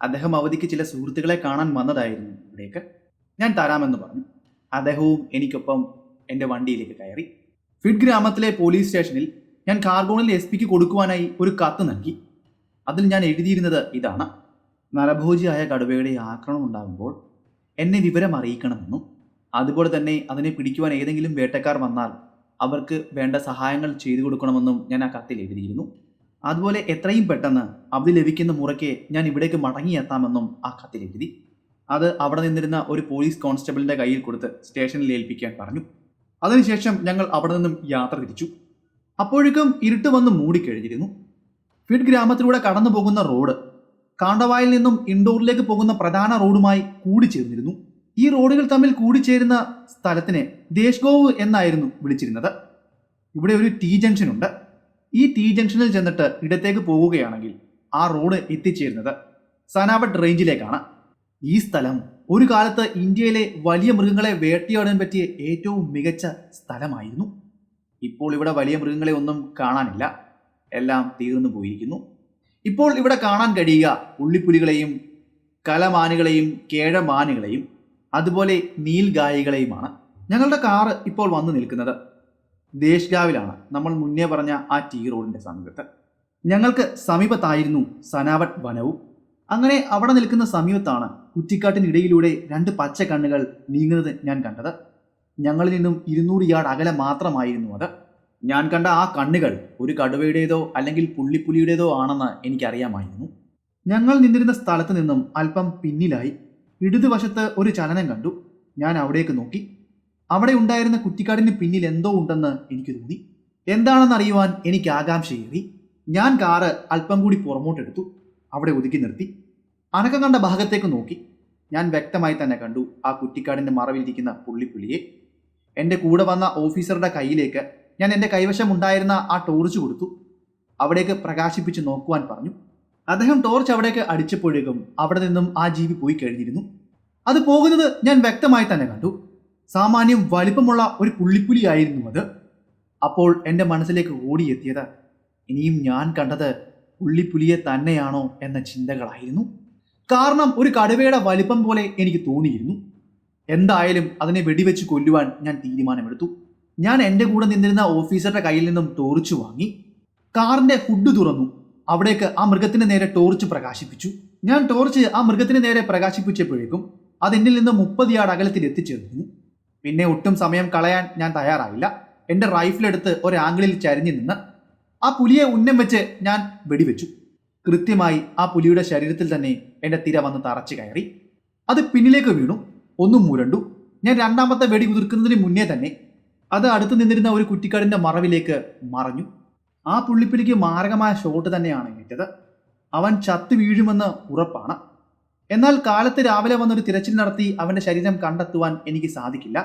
[SPEAKER 1] അദ്ദേഹം അവധിക്ക് ചില സുഹൃത്തുക്കളെ കാണാൻ വന്നതായിരുന്നു ഇവിടേക്ക്. ഞാൻ തരാമെന്ന് പറഞ്ഞു. അദ്ദേഹവും എനിക്കൊപ്പം എൻ്റെ വണ്ടിയിലേക്ക് കയറി. ഫിഡ് ഗ്രാമത്തിലെ പോലീസ് സ്റ്റേഷനിൽ ഞാൻ കാർഗോണിൽ SP കൊടുക്കുവാനായി ഒരു കത്ത് നൽകി. അതിൽ ഞാൻ എഴുതിയിരുന്നത് ഇതാണ്: നരഭോജിയായ കടുവയുടെ ആക്രമണം ഉണ്ടാകുമ്പോൾ എന്നെ വിവരം അറിയിക്കണമെന്നും അതുപോലെ തന്നെ അതിനെ പിടിക്കുവാൻ ഏതെങ്കിലും വേട്ടക്കാർ വന്നാൽ അവർക്ക് വേണ്ട സഹായങ്ങൾ ചെയ്തു കൊടുക്കണമെന്നും ഞാൻ ആ കത്തിൽ എഴുതിയിരുന്നു. അതുപോലെ എത്രയും പെട്ടെന്ന് അവധി ലഭിക്കുന്ന മുറയ്ക്ക് ഞാൻ ഇവിടേക്ക് മടങ്ങിയെത്താമെന്നും ആ കത്തിൽ എഴുതി. അത് അവിടെ നിന്നിരുന്ന ഒരു പോലീസ് കോൺസ്റ്റബിളിൻ്റെ കയ്യിൽ കൊടുത്ത് സ്റ്റേഷനിൽ ഏൽപ്പിക്കാൻ പറഞ്ഞു. അതിനുശേഷം ഞങ്ങൾ അവിടെ നിന്നും യാത്ര തിരിച്ചു. അപ്പോഴേക്കും ഇരുട്ട് വന്ന് മൂടിക്കഴിഞ്ഞിരുന്നു. ഫിഡ് ഗ്രാമത്തിലൂടെ കടന്നു പോകുന്ന റോഡ് കാണ്ടവായിൽ നിന്നും ഇൻഡോറിലേക്ക് പോകുന്ന പ്രധാന റോഡുമായി കൂടിച്ചേർന്നിരുന്നു. ഈ റോഡുകൾ തമ്മിൽ കൂടിച്ചേരുന്ന സ്ഥലത്തിനെ ദേശഗോവ് എന്നായിരുന്നു വിളിച്ചിരുന്നത്. ഇവിടെ ഒരു T ജംഗ്ഷൻ ഉണ്ട്. ഈ T ജംഗ്ഷനിൽ ചെന്നിട്ട് ഇടത്തേക്ക് പോവുകയാണെങ്കിൽ ആ റോഡ് എത്തിച്ചേരുന്നത് സനാവട്ട് റേഞ്ചിലേക്കാണ്. ഈ സ്ഥലം ഒരു കാലത്ത് ഇന്ത്യയിലെ വലിയ മൃഗങ്ങളെ വേട്ടയാടാൻ പറ്റിയ ഏറ്റവും മികച്ച സ്ഥലമായിരുന്നു. ഇപ്പോൾ ഇവിടെ വലിയ മൃഗങ്ങളെ ഒന്നും കാണാനില്ല. എല്ലാം തീർന്നു പോയിരിക്കുന്നു. ഇപ്പോൾ ഇവിടെ കാണാൻ കഴിയുക ഉള്ളിപ്പുലികളെയും കലമാനുകളെയും കേഴമാനുകളെയും അതുപോലെ നീൽഗായികളെയുമാണ്. ഞങ്ങളുടെ കാറ് ഇപ്പോൾ വന്നു നിൽക്കുന്നത് ദേശഗാവിലാണ്. നമ്മൾ മുന്നേ പറഞ്ഞ ആ T റോഡിൻ്റെ സമീപത്ത്. ഞങ്ങൾക്ക് സമീപത്തായിരുന്നു സനാവട്ട് വനവും. അങ്ങനെ അവിടെ നിൽക്കുന്ന സമീപത്താണ് കുറ്റിക്കാട്ടിനിടയിലൂടെ 2 പച്ച കണ്ണുകൾ നീങ്ങുന്നത് ഞാൻ കണ്ടത്. ഞങ്ങളിൽ നിന്നും 200 യാർഡ് അകലെ മാത്രമായിരുന്നു അത്. ഞാൻ കണ്ട ആ കണ്ണുകൾ ഒരു കടുവയുടേതോ അല്ലെങ്കിൽ പുള്ളിപ്പുലിയുടേതോ ആണെന്ന് എനിക്കറിയാമായിരുന്നു. ഞങ്ങൾ നിന്നിരുന്ന സ്ഥലത്ത് നിന്നും അല്പം പിന്നിലായി ഇടതുവശത്ത് ഒരു ചലനം കണ്ടു. ഞാൻ അവിടേക്ക് നോക്കി. അവിടെ ഉണ്ടായിരുന്ന കുറ്റിക്കാടിന് പിന്നിൽ എന്തോ ഉണ്ടെന്ന് എനിക്ക് തോന്നി. എന്താണെന്ന് അറിയുവാൻ എനിക്ക് ആകാംക്ഷയേറി. ഞാൻ കാറ് അല്പം കൂടി പുറമോട്ടെടുത്തു. അവിടെ ഒതുക്കി നിർത്തി. അനക്കം കണ്ട ഭാഗത്തേക്ക് നോക്കി. ഞാൻ വ്യക്തമായി തന്നെ കണ്ടു ആ കുറ്റിക്കാടിൻ്റെ മറവിലിരിക്കുന്ന പുള്ളിപ്പുലിയെ. എൻ്റെ കൂടെ വന്ന ഓഫീസറുടെ കയ്യിലേക്ക് ഞാൻ എൻ്റെ കൈവശം ഉണ്ടായിരുന്ന ആ ടോർച്ച് കൊടുത്തു. അവിടേക്ക് പ്രകാശിപ്പിച്ച് നോക്കുവാൻ പറഞ്ഞു. അദ്ദേഹം ടോർച്ച് അവിടേക്ക് അടിച്ചപ്പോഴേക്കും അവിടെ നിന്നും ആ ജീവി പോയി കഴിഞ്ഞിരുന്നു. അത് പോകുന്നത് ഞാൻ വ്യക്തമായി തന്നെ കണ്ടു. സാമാന്യം വലിപ്പമുള്ള ഒരു പുള്ളിപ്പുലിയായിരുന്നു അത്. അപ്പോൾ എൻ്റെ മനസ്സിലേക്ക് ഓടിയെത്തിയത് ഇനിയും ഞാൻ കണ്ടത് പുള്ളിപ്പുലിയെ തന്നെയാണോ എന്ന ചിന്തകളായിരുന്നു. കാരണം ഒരു കടുവയുടെ വലിപ്പം പോലെ എനിക്ക് തോന്നിയിരുന്നു. എന്തായാലും അതിനെ വെടിവെച്ച് കൊല്ലുവാൻ ഞാൻ തീരുമാനമെടുത്തു. ഞാൻ എൻ്റെ കൂടെ നിന്നിരുന്ന ഓഫീസറുടെ കയ്യിൽ നിന്നും ടോർച്ച് വാങ്ങി. കാറിൻ്റെ ഹുഡ് തുറന്നു. അവിടേക്ക് ആ മൃഗത്തിന് നേരെ ടോർച്ച് പ്രകാശിപ്പിച്ചു. ഞാൻ ടോർച്ച് ആ മൃഗത്തിന് നേരെ പ്രകാശിപ്പിച്ചപ്പോഴേക്കും അത് എന്നിൽ നിന്ന് 30 യാർഡ് അകലത്തിൽ എത്തിച്ചേർന്നു. പിന്നെ ഒട്ടും സമയം കളയാൻ ഞാൻ തയ്യാറായില്ല. എൻ്റെ റൈഫിലെടുത്ത് ഒരാംഗിളിൽ ചരിഞ്ഞു നിന്ന് ആ പുലിയെ ഉന്നം വെച്ച് ഞാൻ വെടിവെച്ചു. കൃത്യമായി ആ പുലിയുടെ ശരീരത്തിൽ തന്നെ എൻ്റെ തിര വന്ന് തറച്ചു കയറി. അത് പിന്നിലേക്ക് വീണു. ഒന്നും മുരണ്ടു. ഞാൻ രണ്ടാമത്തെ വെടി ഉതിർക്കുന്നതിന് മുന്നേ തന്നെ അത് അടുത്ത് നിന്നിരുന്ന ഒരു കുറ്റിക്കാടിൻ്റെ മറവിലേക്ക് മറഞ്ഞു. ആ പുള്ളിപ്പുലിക്ക് മാരകമായ ഷോട്ട് തന്നെയാണ് ഏറ്റത്. അവൻ ചത്തു വീഴുമെന്ന് ഉറപ്പാണ്. എന്നാൽ കാലത്ത് രാവിലെ വന്നൊരു തിരച്ചിൽ നടത്തി അവൻ്റെ ശരീരം കണ്ടെത്തുവാൻ എനിക്ക് സാധിക്കില്ല.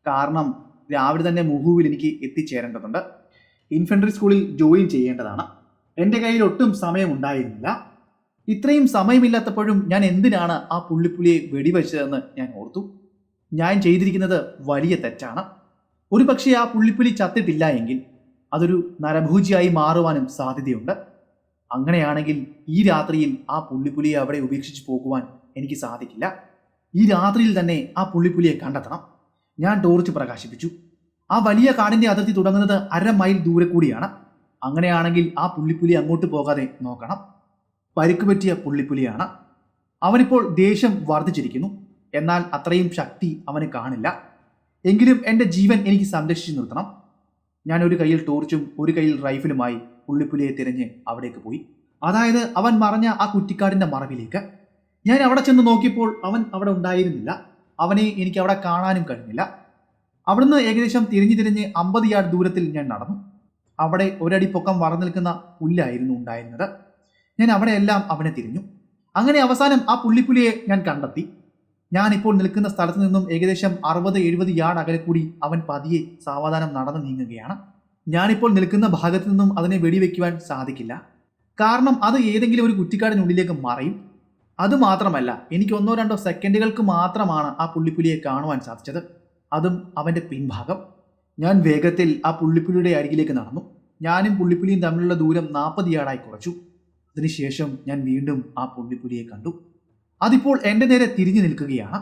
[SPEAKER 1] കാരണം രാവിലെ തന്നെ മുഹുവിൽ എനിക്ക് എത്തിച്ചേരേണ്ടതുണ്ട്. ഇൻഫൻട്രി സ്കൂളിൽ ജോയിൻ ചെയ്യേണ്ടതാണ്. എൻ്റെ കയ്യിൽ ഒട്ടും സമയമുണ്ടായിരുന്നില്ല. ഇത്രയും സമയമില്ലാത്തപ്പോഴും ഞാൻ എന്തിനാണ് ആ പുള്ളിപ്പുലിയെ വെടിവെച്ചതെന്ന് ഞാൻ ഓർത്തു. ഞാൻ ചെയ്തിരിക്കുന്നത് വലിയ തെറ്റാണ്. ഒരു പക്ഷേ ആ പുള്ളിപ്പുലി ചത്തിട്ടില്ല എങ്കിൽ അതൊരു നരഭോജിയായി മാറുവാനും സാധ്യതയുണ്ട്. അങ്ങനെയാണെങ്കിൽ ഈ രാത്രിയിൽ ആ പുള്ളിപ്പുലിയെ അവിടെ ഉപേക്ഷിച്ച് പോകുവാൻ എനിക്ക് സാധിക്കില്ല. ഈ രാത്രിയിൽ തന്നെ ആ പുള്ളിപ്പുലിയെ കണ്ടെത്തണം. ഞാൻ ടോർച്ച് പ്രകാശിപ്പിച്ചു. ആ വലിയ കാടിൻ്റെ അതിർത്തി തുടങ്ങുന്നത് 1/2 മൈൽ ദൂരെ കൂടിയാണ്. അങ്ങനെയാണെങ്കിൽ ആ പുള്ളിപ്പുലി അങ്ങോട്ട് പോകാതെ നോക്കണം. പരിക്ക് പറ്റിയ പുള്ളിപ്പുലിയാണ്. അവനിപ്പോൾ ദേഷ്യം വർദ്ധിച്ചിരിക്കുന്നു. എന്നാൽ അത്രയും ശക്തി അവന് കാണില്ല. എങ്കിലും എൻ്റെ ജീവൻ എനിക്ക് സംരക്ഷിച്ചു നിർത്തണം. ഞാൻ ഒരു കയ്യിൽ ടോർച്ചും ഒരു കയ്യിൽ റൈഫിലുമായി പുള്ളിപ്പുലിയെ തിരഞ്ഞ് അവിടേക്ക് പോയി. അതായത് അവൻ മറഞ്ഞ ആ കുറ്റിക്കാടിൻ്റെ മറവിലേക്ക്. ഞാൻ അവിടെ ചെന്ന് നോക്കിയപ്പോൾ അവൻ അവിടെ ഉണ്ടായിരുന്നില്ല. അവനെ എനിക്ക് അവിടെ കാണാനും കഴിഞ്ഞില്ല. അവിടുന്ന് ഏകദേശം തിരിഞ്ഞ് 50 യാർഡ് ദൂരത്തിൽ ഞാൻ നടന്നു. അവിടെ ഒരടി പൊക്കം വളർന്നു നിൽക്കുന്ന പുല്ലായിരുന്നു ഉണ്ടായിരുന്നത്. ഞാൻ അവിടെയെല്ലാം അവനെ തിരിഞ്ഞു. അങ്ങനെ അവസാനം ആ പുള്ളിപ്പുലിയെ ഞാൻ കണ്ടെത്തി. ഞാനിപ്പോൾ നിൽക്കുന്ന സ്ഥലത്ത് നിന്നും ഏകദേശം 60-70 യാർഡ് അകലെ കൂടി അവൻ പതിയെ സാവധാനം നടന്നു നീങ്ങുകയാണ്. ഞാനിപ്പോൾ നിൽക്കുന്ന ഭാഗത്തു നിന്നും അതിനെ വെടിവെക്കുവാൻ സാധിക്കില്ല. കാരണം അത് ഏതെങ്കിലും ഒരു കുറ്റിക്കാടിനുള്ളിലേക്ക് മറയും. അതുമാത്രമല്ല, എനിക്ക് 1-2 സെക്കൻഡുകൾക്ക് മാത്രമാണ് ആ പുള്ളിപ്പുലിയെ കാണുവാൻ സാധിച്ചത്. അതും അവൻ്റെ പിൻഭാഗം. ഞാൻ വേഗത്തിൽ ആ പുള്ളിപ്പുലിയുടെ അരികിലേക്ക് നടന്നു. ഞാനും പുള്ളിപ്പുലിയും തമ്മിലുള്ള ദൂരം 40 യാർഡായി കുറച്ചു. അതിനുശേഷം ഞാൻ വീണ്ടും ആ പുള്ളിപ്പുലിയെ കണ്ടു. അതിപ്പോൾ എൻ്റെ നേരെ തിരിഞ്ഞു നിൽക്കുകയാണ്.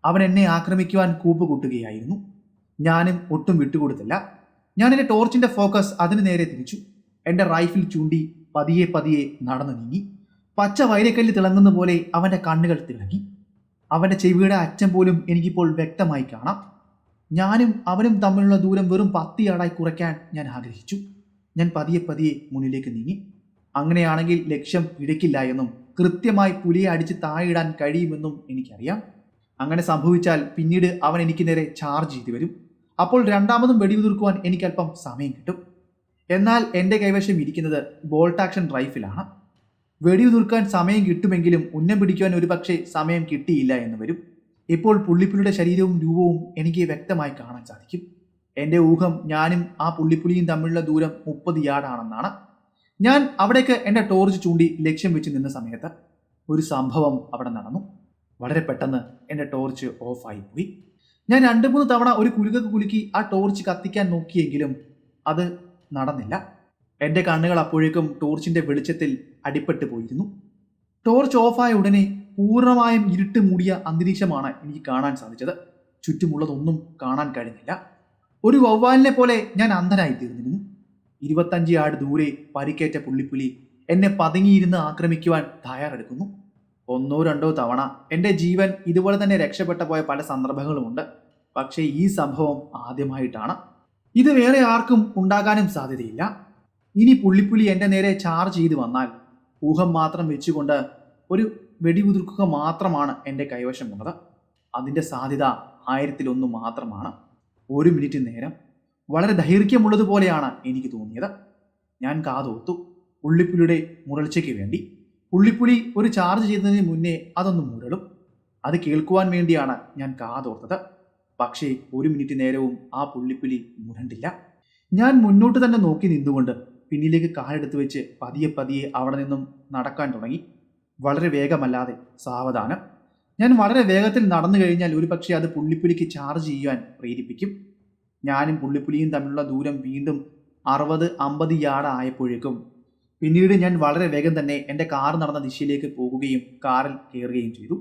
[SPEAKER 1] അവൻ എന്നെ ആക്രമിക്കുവാൻ കൂട്ടുകയായിരുന്നു. ഞാനും ഒട്ടും വിട്ടുകൊടുത്തില്ല. ഞാൻ എൻ്റെ ടോർച്ചിൻ്റെ ഫോക്കസ് അതിന് നേരെ തിരിച്ചു. എൻ്റെ റൈഫിൽ ചൂണ്ടി പതിയെ നടന്നു നീങ്ങി. പച്ച വൈരക്കല്ല് തിളങ്ങുന്ന പോലെ അവൻ്റെ കണ്ണുകൾ തിളങ്ങി. അവൻ്റെ ചെവിയുടെ അറ്റം പോലും എനിക്കിപ്പോൾ വ്യക്തമായി കാണാം. ഞാനും അവനും തമ്മിലുള്ള ദൂരം വെറും 10 യാർഡായി കുറയ്ക്കാൻ ഞാൻ ആഗ്രഹിച്ചു. ഞാൻ പതിയെ മുന്നിലേക്ക് നീങ്ങി. അങ്ങനെയാണെങ്കിൽ ലക്ഷ്യം പിഴയ്ക്കില്ല എന്നും കൃത്യമായി പുലിയെ അടിച്ച് താഴെയിടാൻ കഴിയുമെന്നും എനിക്കറിയാം. അങ്ങനെ സംഭവിച്ചാൽ പിന്നീട് അവൻ എനിക്ക് നേരെ ചാർജ് ചെയ്തു വരും. അപ്പോൾ രണ്ടാമതും വെടിയുതിർക്കുവാൻ എനിക്കല്പം സമയം കിട്ടും. എന്നാൽ എൻ്റെ കൈവശം ഇരിക്കുന്നത് ബോൾട്ട് ആക്ഷൻ റൈഫിലാണ്. വെടിയുതിർക്കാൻ സമയം കിട്ടുമെങ്കിലും ഉന്നം പിടിക്കുവാൻ ഒരുപക്ഷെ സമയം കിട്ടിയില്ല എന്ന് വരും. ഇപ്പോൾ പുള്ളിപ്പുലിയുടെ ശരീരവും രൂപവും എനിക്ക് വ്യക്തമായി കാണാൻ സാധിക്കും. എൻ്റെ ഊഹം ഞാനും ആ പുള്ളിപ്പുലിയും തമ്മിലുള്ള ദൂരം 30 യാർഡാണെന്നാണ്. ഞാൻ അവിടേക്ക് എൻ്റെ ടോർച്ച് ചൂണ്ടി ലക്ഷ്യം വെച്ച് നിന്ന സമയത്ത് ഒരു സംഭവം അവിടെ നടന്നു. വളരെ പെട്ടെന്ന് എൻ്റെ ടോർച്ച് ഓഫായി പോയി. ഞാൻ 2-3 തവണ ഒരു കുലുക്കി ആ ടോർച്ച് കത്തിക്കാൻ നോക്കിയെങ്കിലും അത് നടന്നില്ല. എൻ്റെ കണ്ണുകൾ അപ്പോഴേക്കും ടോർച്ചിൻ്റെ വെളിച്ചത്തിൽ അടിപ്പെട്ട് പോയിരുന്നു. ടോർച്ച് ഓഫായ ഉടനെ പൂർണ്ണമായും ഇരുട്ട് മൂടിയ അന്തരീക്ഷമാണ് എനിക്ക് കാണാൻ സാധിച്ചത്. ചുറ്റുമുള്ളതൊന്നും കാണാൻ കഴിഞ്ഞില്ല. ഒരു വവ്വാലിനെ പോലെ ഞാൻ അന്ധനായി തീർന്നിരുന്നു. 25 യാർഡ് ദൂരെ പരിക്കേറ്റ പുള്ളിപ്പുലി എന്നെ പതുങ്ങിയിരുന്ന് ആക്രമിക്കുവാൻ തയ്യാറെടുക്കുന്നു. 1-2 തവണ എൻ്റെ ജീവൻ ഇതുപോലെ തന്നെ രക്ഷപ്പെട്ടു പോയ പല സന്ദർഭങ്ങളുമുണ്ട്. പക്ഷേ ഈ സംഭവം ആദ്യമായിട്ടാണ്. ഇത് വേറെ ആർക്കും ഉണ്ടാകാനും സാധ്യതയില്ല. ഇനി പുള്ളിപ്പുലി എൻ്റെ നേരെ ചാർജ് ചെയ്ത് വന്നാൽ ഊഹം മാത്രം വെച്ചുകൊണ്ട് ഒരു വെടിയുതിർക്കുക മാത്രമാണ് എൻ്റെ കൈവശമുള്ളത്. അതിൻ്റെ സാധ്യത 1000-1 മാത്രമാണ്. 1 മിനിറ്റ് നേരം വളരെ ദൈർഘ്യമുള്ളതുപോലെയാണ് എനിക്ക് തോന്നിയത്. ഞാൻ കാതോർത്തു പുള്ളിപ്പുലിയുടെ മുരൾച്ചയ്ക്ക് വേണ്ടി. പുള്ളിപ്പുലി ഒരു ചാർജ് ചെയ്യുന്നതിന് മുന്നേ അതൊന്ന് മുരളും. അത് കേൾക്കുവാൻ വേണ്ടിയാണ് ഞാൻ കാതോർത്തത്. പക്ഷേ 1 മിനിറ്റ് നേരവും ആ പുള്ളിപ്പുലി മുരണ്ടില്ല. ഞാൻ മുന്നോട്ട് തന്നെ നോക്കി നിന്നുകൊണ്ട് പിന്നിലേക്ക് കാലെടുത്ത് വെച്ച് പതിയെ പതിയെ അവിടെ നിന്നും നടക്കാൻ തുടങ്ങി. വളരെ വേഗമല്ലാതെ സാവധാനം. ഞാൻ വളരെ വേഗത്തിൽ നടന്നു കഴിഞ്ഞാൽ ഒരുപക്ഷെ അത് പുള്ളിപ്പുലിക്ക് ചാർജ് ചെയ്യുവാൻ പ്രേരിപ്പിക്കും. ഞാനും പുള്ളിപ്പുലിയും തമ്മിലുള്ള ദൂരം വീണ്ടും 60-50 യാർഡ് ആയപ്പോഴേക്കും പിന്നീട് ഞാൻ വളരെ വേഗം തന്നെ എൻ്റെ കാർ നടന്ന ദിശയിലേക്ക് പോകുകയും കാറിൽ കയറുകയും ചെയ്തു.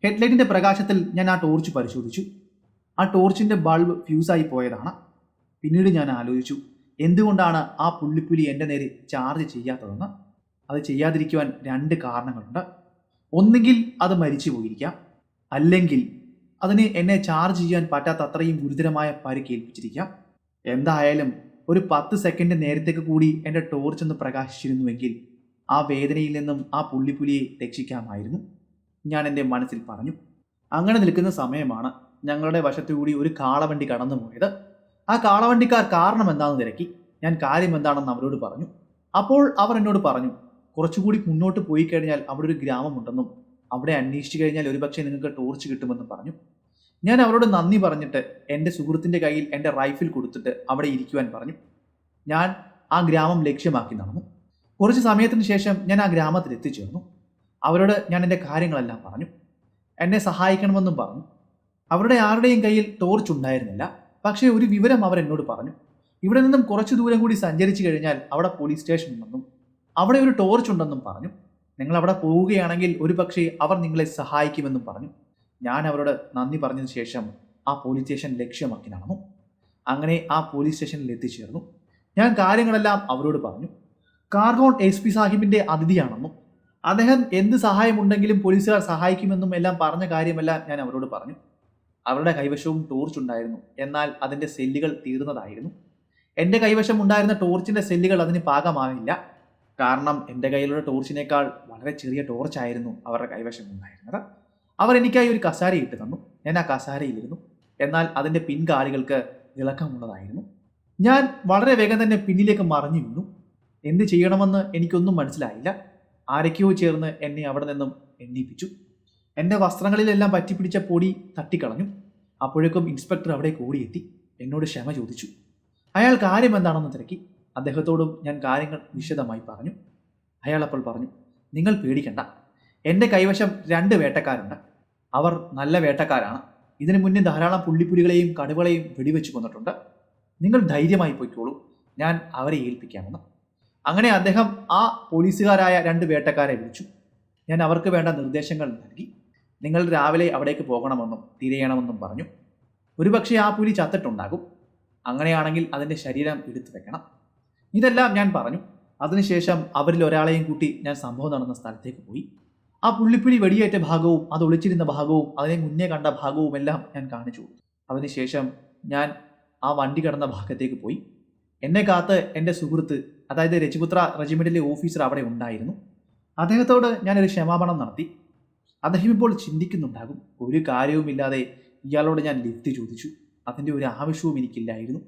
[SPEAKER 1] ഹെഡ്ലൈറ്റിൻ്റെ പ്രകാശത്തിൽ ഞാൻ ആ ടോർച്ച് പരിശോധിച്ചു. ആ ടോർച്ചിൻ്റെ ബൾബ് ഫ്യൂസായി പോയതാണ്. പിന്നീട് ഞാൻ ആലോചിച്ചു, എന്തുകൊണ്ടാണ് ആ പുള്ളിപ്പുലി എൻ്റെ നേരെ ചാർജ് ചെയ്യാത്തതെന്ന്. അത് ചെയ്യാതിരിക്കുവാൻ 2 കാരണങ്ങളുണ്ട്. ഒന്നുകിൽ അത് മരിച്ചു പോയിരിക്കാം, അല്ലെങ്കിൽ അതിന് എന്നെ ചാർജ് ചെയ്യാൻ പറ്റാത്തത്രയും ഗുരുതരമായ പരിക്കേൽപ്പിച്ചിരിക്കാം. എന്തായാലും ഒരു 10 സെക്കൻഡ് നേരത്തേക്ക് കൂടി എൻ്റെ ടോർച്ച് ഒന്ന് പ്രകാശിച്ചിരുന്നുവെങ്കിൽ ആ വേദനയിൽ നിന്നും ആ പുള്ളിപ്പുലിയെ രക്ഷിക്കാമായിരുന്നു, ഞാൻ എൻ്റെ മനസ്സിൽ പറഞ്ഞു. അങ്ങനെ നിൽക്കുന്ന സമയമാണ് ഞങ്ങളുടെ വശത്തുകൂടി ഒരു കാളവണ്ടി കടന്നു പോയത്. ആ കാളവണ്ടിക്കാർ കാരണം എന്താണെന്ന് തിരക്കി. ഞാൻ കാര്യം എന്താണെന്ന് അവരോട് പറഞ്ഞു. അപ്പോൾ അവർ എന്നോട് പറഞ്ഞു, കുറച്ചുകൂടി മുന്നോട്ട് പോയി കഴിഞ്ഞാൽ അവിടെ ഒരു ഗ്രാമമുണ്ടെന്നും അവിടെ അന്വേഷിച്ചു കഴിഞ്ഞാൽ ഒരുപക്ഷെ നിങ്ങൾക്ക് ടോർച്ച് കിട്ടുമെന്നും പറഞ്ഞു. ഞാൻ അവരോട് നന്ദി പറഞ്ഞിട്ട് എൻ്റെ സുഹൃത്തിൻ്റെ കയ്യിൽ എൻ്റെ റൈഫിൾ കൊടുത്തിട്ട് അവിടെ ഇരിക്കുവാൻ പറഞ്ഞു. ഞാൻ ആ ഗ്രാമം ലക്ഷ്യമാക്കി നടന്നു. കുറച്ച് സമയത്തിന് ശേഷം ഞാൻ ആ ഗ്രാമത്തിൽ എത്തിച്ചേർന്നു. അവരോട് ഞാൻ എൻ്റെ കാര്യങ്ങളെല്ലാം പറഞ്ഞു. എന്നെ സഹായിക്കണമെന്നും പറഞ്ഞു. അവരുടെ ആരുടെയും കയ്യിൽ ടോർച്ച് ഉണ്ടായിരുന്നില്ല. പക്ഷേ ഒരു വിവരം അവർ എന്നോട് പറഞ്ഞു. ഇവിടെ നിന്നും കുറച്ച് ദൂരം കൂടി സഞ്ചരിച്ചു കഴിഞ്ഞാൽ അവിടെ പോലീസ് സ്റ്റേഷൻ ഉണ്ടെന്നും അവിടെ ഒരു ടോർച്ച് ഉണ്ടെന്നും പറഞ്ഞു. നിങ്ങൾ അവിടെ പോവുകയാണെങ്കിൽ ഒരുപക്ഷെ അവർ നിങ്ങളെ സഹായിക്കുമെന്നും പറഞ്ഞു. ഞാൻ അവരോട് നന്ദി പറഞ്ഞതിന് ശേഷം ആ പോലീസ് സ്റ്റേഷൻ ലക്ഷ്യമാക്കി നടന്നു. അങ്ങനെ ആ പോലീസ് സ്റ്റേഷനിൽ എത്തിച്ചേർന്നു. ഞാൻ കാര്യങ്ങളെല്ലാം അവരോട് പറഞ്ഞു. കാർഗോൺ SP സാഹിബിൻ്റെ അതിഥിയാണെന്നും അദ്ദേഹം എന്ത് സഹായമുണ്ടെങ്കിലും പോലീസുകാർ സഹായിക്കുമെന്നും എല്ലാം പറഞ്ഞ കാര്യമെല്ലാം ഞാൻ അവരോട് പറഞ്ഞു. അവരുടെ കൈവശവും ടോർച്ച് ഉണ്ടായിരുന്നു, എന്നാൽ അതിൻ്റെ സെല്ലുകൾ തീർന്നതായിരുന്നു. എൻ്റെ കൈവശം ഉണ്ടായിരുന്ന ടോർച്ചിൻ്റെ സെല്ലുകൾ അതിന് പാകമാവില്ല. കാരണം എൻ്റെ കയ്യിലുള്ള ടോർച്ചിനേക്കാൾ വളരെ ചെറിയ ടോർച്ചായിരുന്നു അവരുടെ കൈവശം ഉണ്ടായിരുന്നത്. അവർ എനിക്കായി ഒരു കസാര ഇട്ട് തന്നു. ഞാൻ ആ കസാരയിലിരുന്നു. എന്നാൽ അതിൻ്റെ പിൻകാലുകൾക്ക് ഇളക്കമുള്ളതായിരുന്നു. ഞാൻ വളരെ വേഗം തന്നെ പിന്നിലേക്ക് മറിഞ്ഞു വീണു. എന്ത് ചെയ്യണമെന്ന് എനിക്കൊന്നും മനസ്സിലായില്ല. ആരൊക്കെയോ ചേർന്ന് എന്നെ അവിടെ നിന്നും എണ്ണീപ്പിച്ചു. എൻ്റെ വസ്ത്രങ്ങളിലെല്ലാം പറ്റിപ്പിടിച്ച പൊടി തട്ടിക്കളഞ്ഞു. അപ്പോഴേക്കും ഇൻസ്പെക്ടർ അവിടെ കൂടിയെത്തി. എന്നോട് ക്ഷമ ചോദിച്ചു. അയാൾ കാര്യം എന്താണെന്ന് തിരക്കി. അദ്ദേഹത്തോടും ഞാൻ കാര്യങ്ങൾ വിശദമായി പറഞ്ഞു. അയാൾ അപ്പോൾ പറഞ്ഞു, നിങ്ങൾ പേടിക്കണ്ട, എൻ്റെ കൈവശം 2 വേട്ടക്കാരുണ്ട്. അവർ നല്ല വേട്ടക്കാരാണ്. ഇതിനു മുന്നേ ധാരാളം പുള്ളിപ്പുലികളെയും കടുവകളെയും വെടിവെച്ച് കൊന്നിട്ടുണ്ട്. നിങ്ങൾ ധൈര്യമായി പോയിക്കോളൂ, ഞാൻ അവരെ ഏൽപ്പിക്കാമെന്ന്. അങ്ങനെ അദ്ദേഹം ആ പോലീസുകാരായ 2 വേട്ടക്കാരെ വിളിച്ചു. ഞാൻ അവർക്ക് വേണ്ട നിർദ്ദേശങ്ങൾ നൽകി. നിങ്ങൾ രാവിലെ അവിടേക്ക് പോകണമെന്നും തിരയണമെന്നും പറഞ്ഞു. ഒരുപക്ഷെ ആ പുലി ചത്തിട്ടുണ്ടാകും. അങ്ങനെയാണെങ്കിൽ അതിൻ്റെ ശരീരം എടുത്തു വെക്കണം. ഇതെല്ലാം ഞാൻ പറഞ്ഞു. അതിനുശേഷം അവരിൽ ഒരാളെയും കൂട്ടി ഞാൻ സംഭവം നടന്ന സ്ഥലത്തേക്ക് പോയി. ആ പുള്ളിപ്പുലി വെടിയേറ്റ ഭാഗവും അത് ഒളിച്ചിരുന്ന ഭാഗവും അതിനെ മുന്നേ കണ്ട ഭാഗവും എല്ലാം ഞാൻ കാണിച്ചു കൊടുത്തു. അതിനുശേഷം ഞാൻ ആ വണ്ടി കിടന്ന ഭാഗത്തേക്ക് പോയി. എന്നെ കാത്ത് എൻ്റെ സുഹൃത്ത്, അതായത് രജപുത്ര റെജിമെൻറ്റിലെ ഓഫീസർ അവിടെ ഉണ്ടായിരുന്നു. അദ്ദേഹത്തോട് ഞാനൊരു ക്ഷമാപണം നടത്തി. അദ്ദേഹം ഇപ്പോൾ ചിന്തിക്കുന്നുണ്ടാകും, ഒരു കാര്യവുമില്ലാതെ ഇയാളോട് ഞാൻ ലിഫ്റ്റ് ചോദിച്ചു, അതിൻ്റെ ഒരു ആവശ്യവും എനിക്കില്ലായിരുന്നു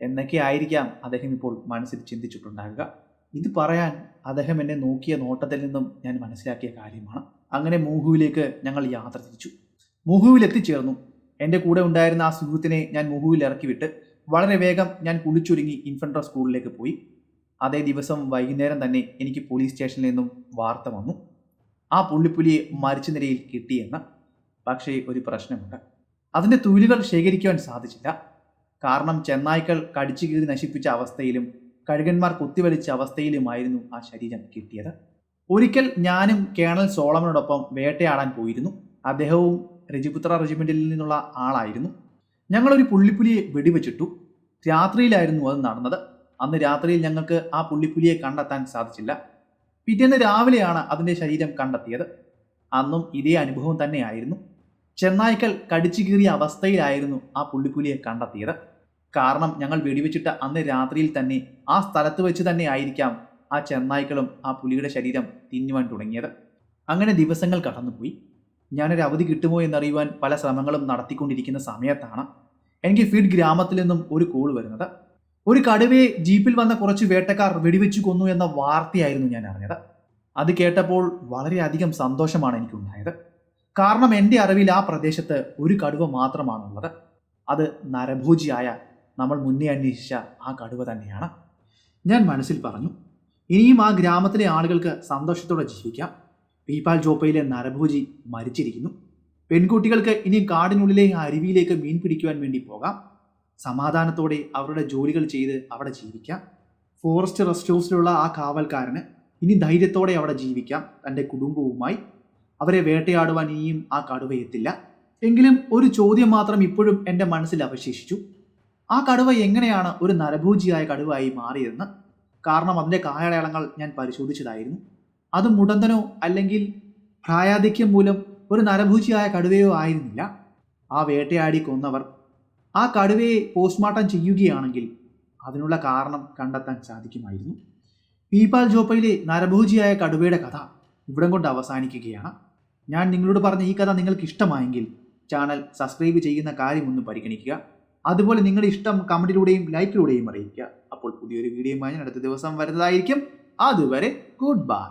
[SPEAKER 1] എന്നൊക്കെ ആയിരിക്കാം അദ്ദേഹം ഇപ്പോൾ മനസ്സിൽ ചിന്തിച്ചിട്ടുണ്ടാകുക. ഇത് പറയാൻ അദ്ദേഹം എന്നെ നോക്കിയ നോട്ടത്തിൽ നിന്നും ഞാൻ മനസ്സിലാക്കിയ കാര്യമാണ്. അങ്ങനെ മൂഹുവിലേക്ക് ഞങ്ങൾ യാത്ര തിരിച്ചു. മൂഹുവിൽ എത്തിച്ചേർന്നു. എൻ്റെ കൂടെ ഉണ്ടായിരുന്ന ആ സുഹൃത്തിനെ ഞാൻ മൂഹുവിൽ ഇറക്കി വിട്ട് വളരെ വേഗം ഞാൻ കുളിച്ചൊരുങ്ങി ഇൻഫൻട്രി സ്കൂളിലേക്ക് പോയി. അതേ ദിവസം വൈകുന്നേരം തന്നെ എനിക്ക് പോലീസ് സ്റ്റേഷനിൽ നിന്നും വാർത്ത വന്നു, ആ പുള്ളിപ്പുലിയെ മരിച്ച നിലയിൽ കിട്ടിയെന്ന്. പക്ഷേ ഒരു പ്രശ്നമുണ്ട്, അതിൻ്റെ തൂലുകൾ ശേഖരിക്കുവാൻ സാധിച്ചില്ല. കാരണം ചെന്നായ്ക്കൾ കടിച്ചു കീറി നശിപ്പിച്ച അവസ്ഥയിലും കഴുകന്മാർ കുത്തിവലിച്ച അവസ്ഥയിലുമായിരുന്നു ആ ശരീരം കിട്ടിയത്. ഒരിക്കൽ ഞാനും കേണൽ സോളമനോടൊപ്പം വേട്ടയാടാൻ പോയിരുന്നു. അദ്ദേഹവും രജപുത്ര റെജിമെൻറ്റിൽ നിന്നുള്ള ആളായിരുന്നു. ഞങ്ങളൊരു പുള്ളിപ്പുലിയെ വെടിവെച്ചിട്ടു. രാത്രിയിലായിരുന്നു അത് നടന്നത്. അന്ന് രാത്രിയിൽ ഞങ്ങൾക്ക് ആ പുള്ളിപ്പുലിയെ കണ്ടെത്താൻ സാധിച്ചില്ല. പിറ്റേന്ന് രാവിലെയാണ് അതിൻ്റെ ശരീരം കണ്ടെത്തിയത്. അന്നും ഇതേ അനുഭവം തന്നെയായിരുന്നു. ചെന്നായ്ക്കൾ കടിച്ചു കീറിയ അവസ്ഥയിലായിരുന്നു ആ പുള്ളിപ്പുലിയെ കണ്ടെത്തിയത്. കാരണം ഞങ്ങൾ വെടിവെച്ചിട്ട അന്ന് രാത്രിയിൽ തന്നെ ആ സ്ഥലത്ത് വെച്ച് തന്നെ ആയിരിക്കാം ആ ചെന്നായ്ക്കളും ആ പുലിയുടെ ശരീരം തിന്നുവാൻ തുടങ്ങിയത്. അങ്ങനെ ദിവസങ്ങൾ കടന്നുപോയി. ഞാനൊരു അവധി കിട്ടുമോ എന്നറിയുവാൻ പല ശ്രമങ്ങളും നടത്തിക്കൊണ്ടിരിക്കുന്ന സമയത്താണ് എനിക്ക് ഫീഡ് ഗ്രാമത്തിൽ നിന്നും ഒരു കോൾ വരുന്നത്. ഒരു കടുവയെ ജീപ്പിൽ വന്ന കുറച്ച് വേട്ടക്കാർ വെടിവെച്ചു കൊന്നു എന്ന വാർത്തയായിരുന്നു ഞാൻ അറിഞ്ഞത്. അത് കേട്ടപ്പോൾ വളരെയധികം സന്തോഷമാണ് എനിക്കുണ്ടായത്. കാരണം എൻ്റെ അറിവിൽ ആ പ്രദേശത്ത് ഒരു കടുവ മാത്രമാണുള്ളത്. അത് നരഭോജിയായ നമ്മൾ മുന്നേ അന്വേഷിച്ച ആ കടുവ തന്നെയാണ്. ഞാൻ മനസ്സിൽ പറഞ്ഞു, ഇനിയും ആ ഗ്രാമത്തിലെ ആളുകൾക്ക് സന്തോഷത്തോടെ ജീവിക്കാം. പീപ്പാൽ ജോപ്പയിലെ നരഭോജി മരിച്ചിരിക്കുന്നു. പെൺകുട്ടികൾക്ക് ഇനിയും കാടിനുള്ളിലെ അരുവിയിലേക്ക് മീൻ പിടിക്കുവാൻ വേണ്ടി പോകാം. സമാധാനത്തോടെ അവരുടെ ജോലികൾ ചെയ്ത് അവിടെ ജീവിക്കാം. ഫോറസ്റ്റ് റെസ്റ്റ് ഹൗസിലുള്ള ആ കാവൽക്കാരന് ഇനി ധൈര്യത്തോടെ അവിടെ ജീവിക്കാം തൻ്റെ കുടുംബവുമായി. അവരെ വേട്ടയാടുവാൻ ഇനിയും ആ കടുവ എത്തില്ല. എങ്കിലും ഒരു ചോദ്യം മാത്രം ഇപ്പോഴും എൻ്റെ മനസ്സിൽ അവശേഷിച്ചു. ആ കടുവ എങ്ങനെയാണ് ഒരു നരഭോജിയായ കടുവയായി മാറിയതെന്ന്. കാരണം അതിൻ്റെ കാലയളങ്ങൾ ഞാൻ പരിശോധിച്ചതായിരുന്നു. അത് മുടന്തനോ അല്ലെങ്കിൽ പ്രായാധിക്യം മൂലം ഒരു നരഭോജിയായ കടുവയോ ആയിരുന്നില്ല. ആ വേട്ടയാടി കൊന്നവർ ആ കടുവയെ പോസ്റ്റ്മോർട്ടം ചെയ്യുകയാണെങ്കിൽ അതിനുള്ള കാരണം കണ്ടെത്താൻ സാധിക്കുമായിരുന്നു. പീപ്പാൽ ജോപ്പയിലെ നരഭോജിയായ കടുവയുടെ കഥ ഇവിടം കൊണ്ട് അവസാനിക്കുകയാണ്. ഞാൻ നിങ്ങളോട് പറഞ്ഞ ഈ കഥ നിങ്ങൾക്ക് ഇഷ്ടമായെങ്കിൽ ചാനൽ സബ്സ്ക്രൈബ് ചെയ്യുന്ന കാര്യമൊന്നും പരിഗണിക്കുക. അതുപോലെ നിങ്ങളുടെ ഇഷ്ടം കമൻറ്റിലൂടെയും ലൈക്കിലൂടെയും അറിയിക്കുക. അപ്പോൾ പുതിയൊരു വീഡിയോയുമായി ഞാൻ അടുത്ത ദിവസം വരുന്നതായിരിക്കും. അതുവരെ ഗുഡ് ബൈ.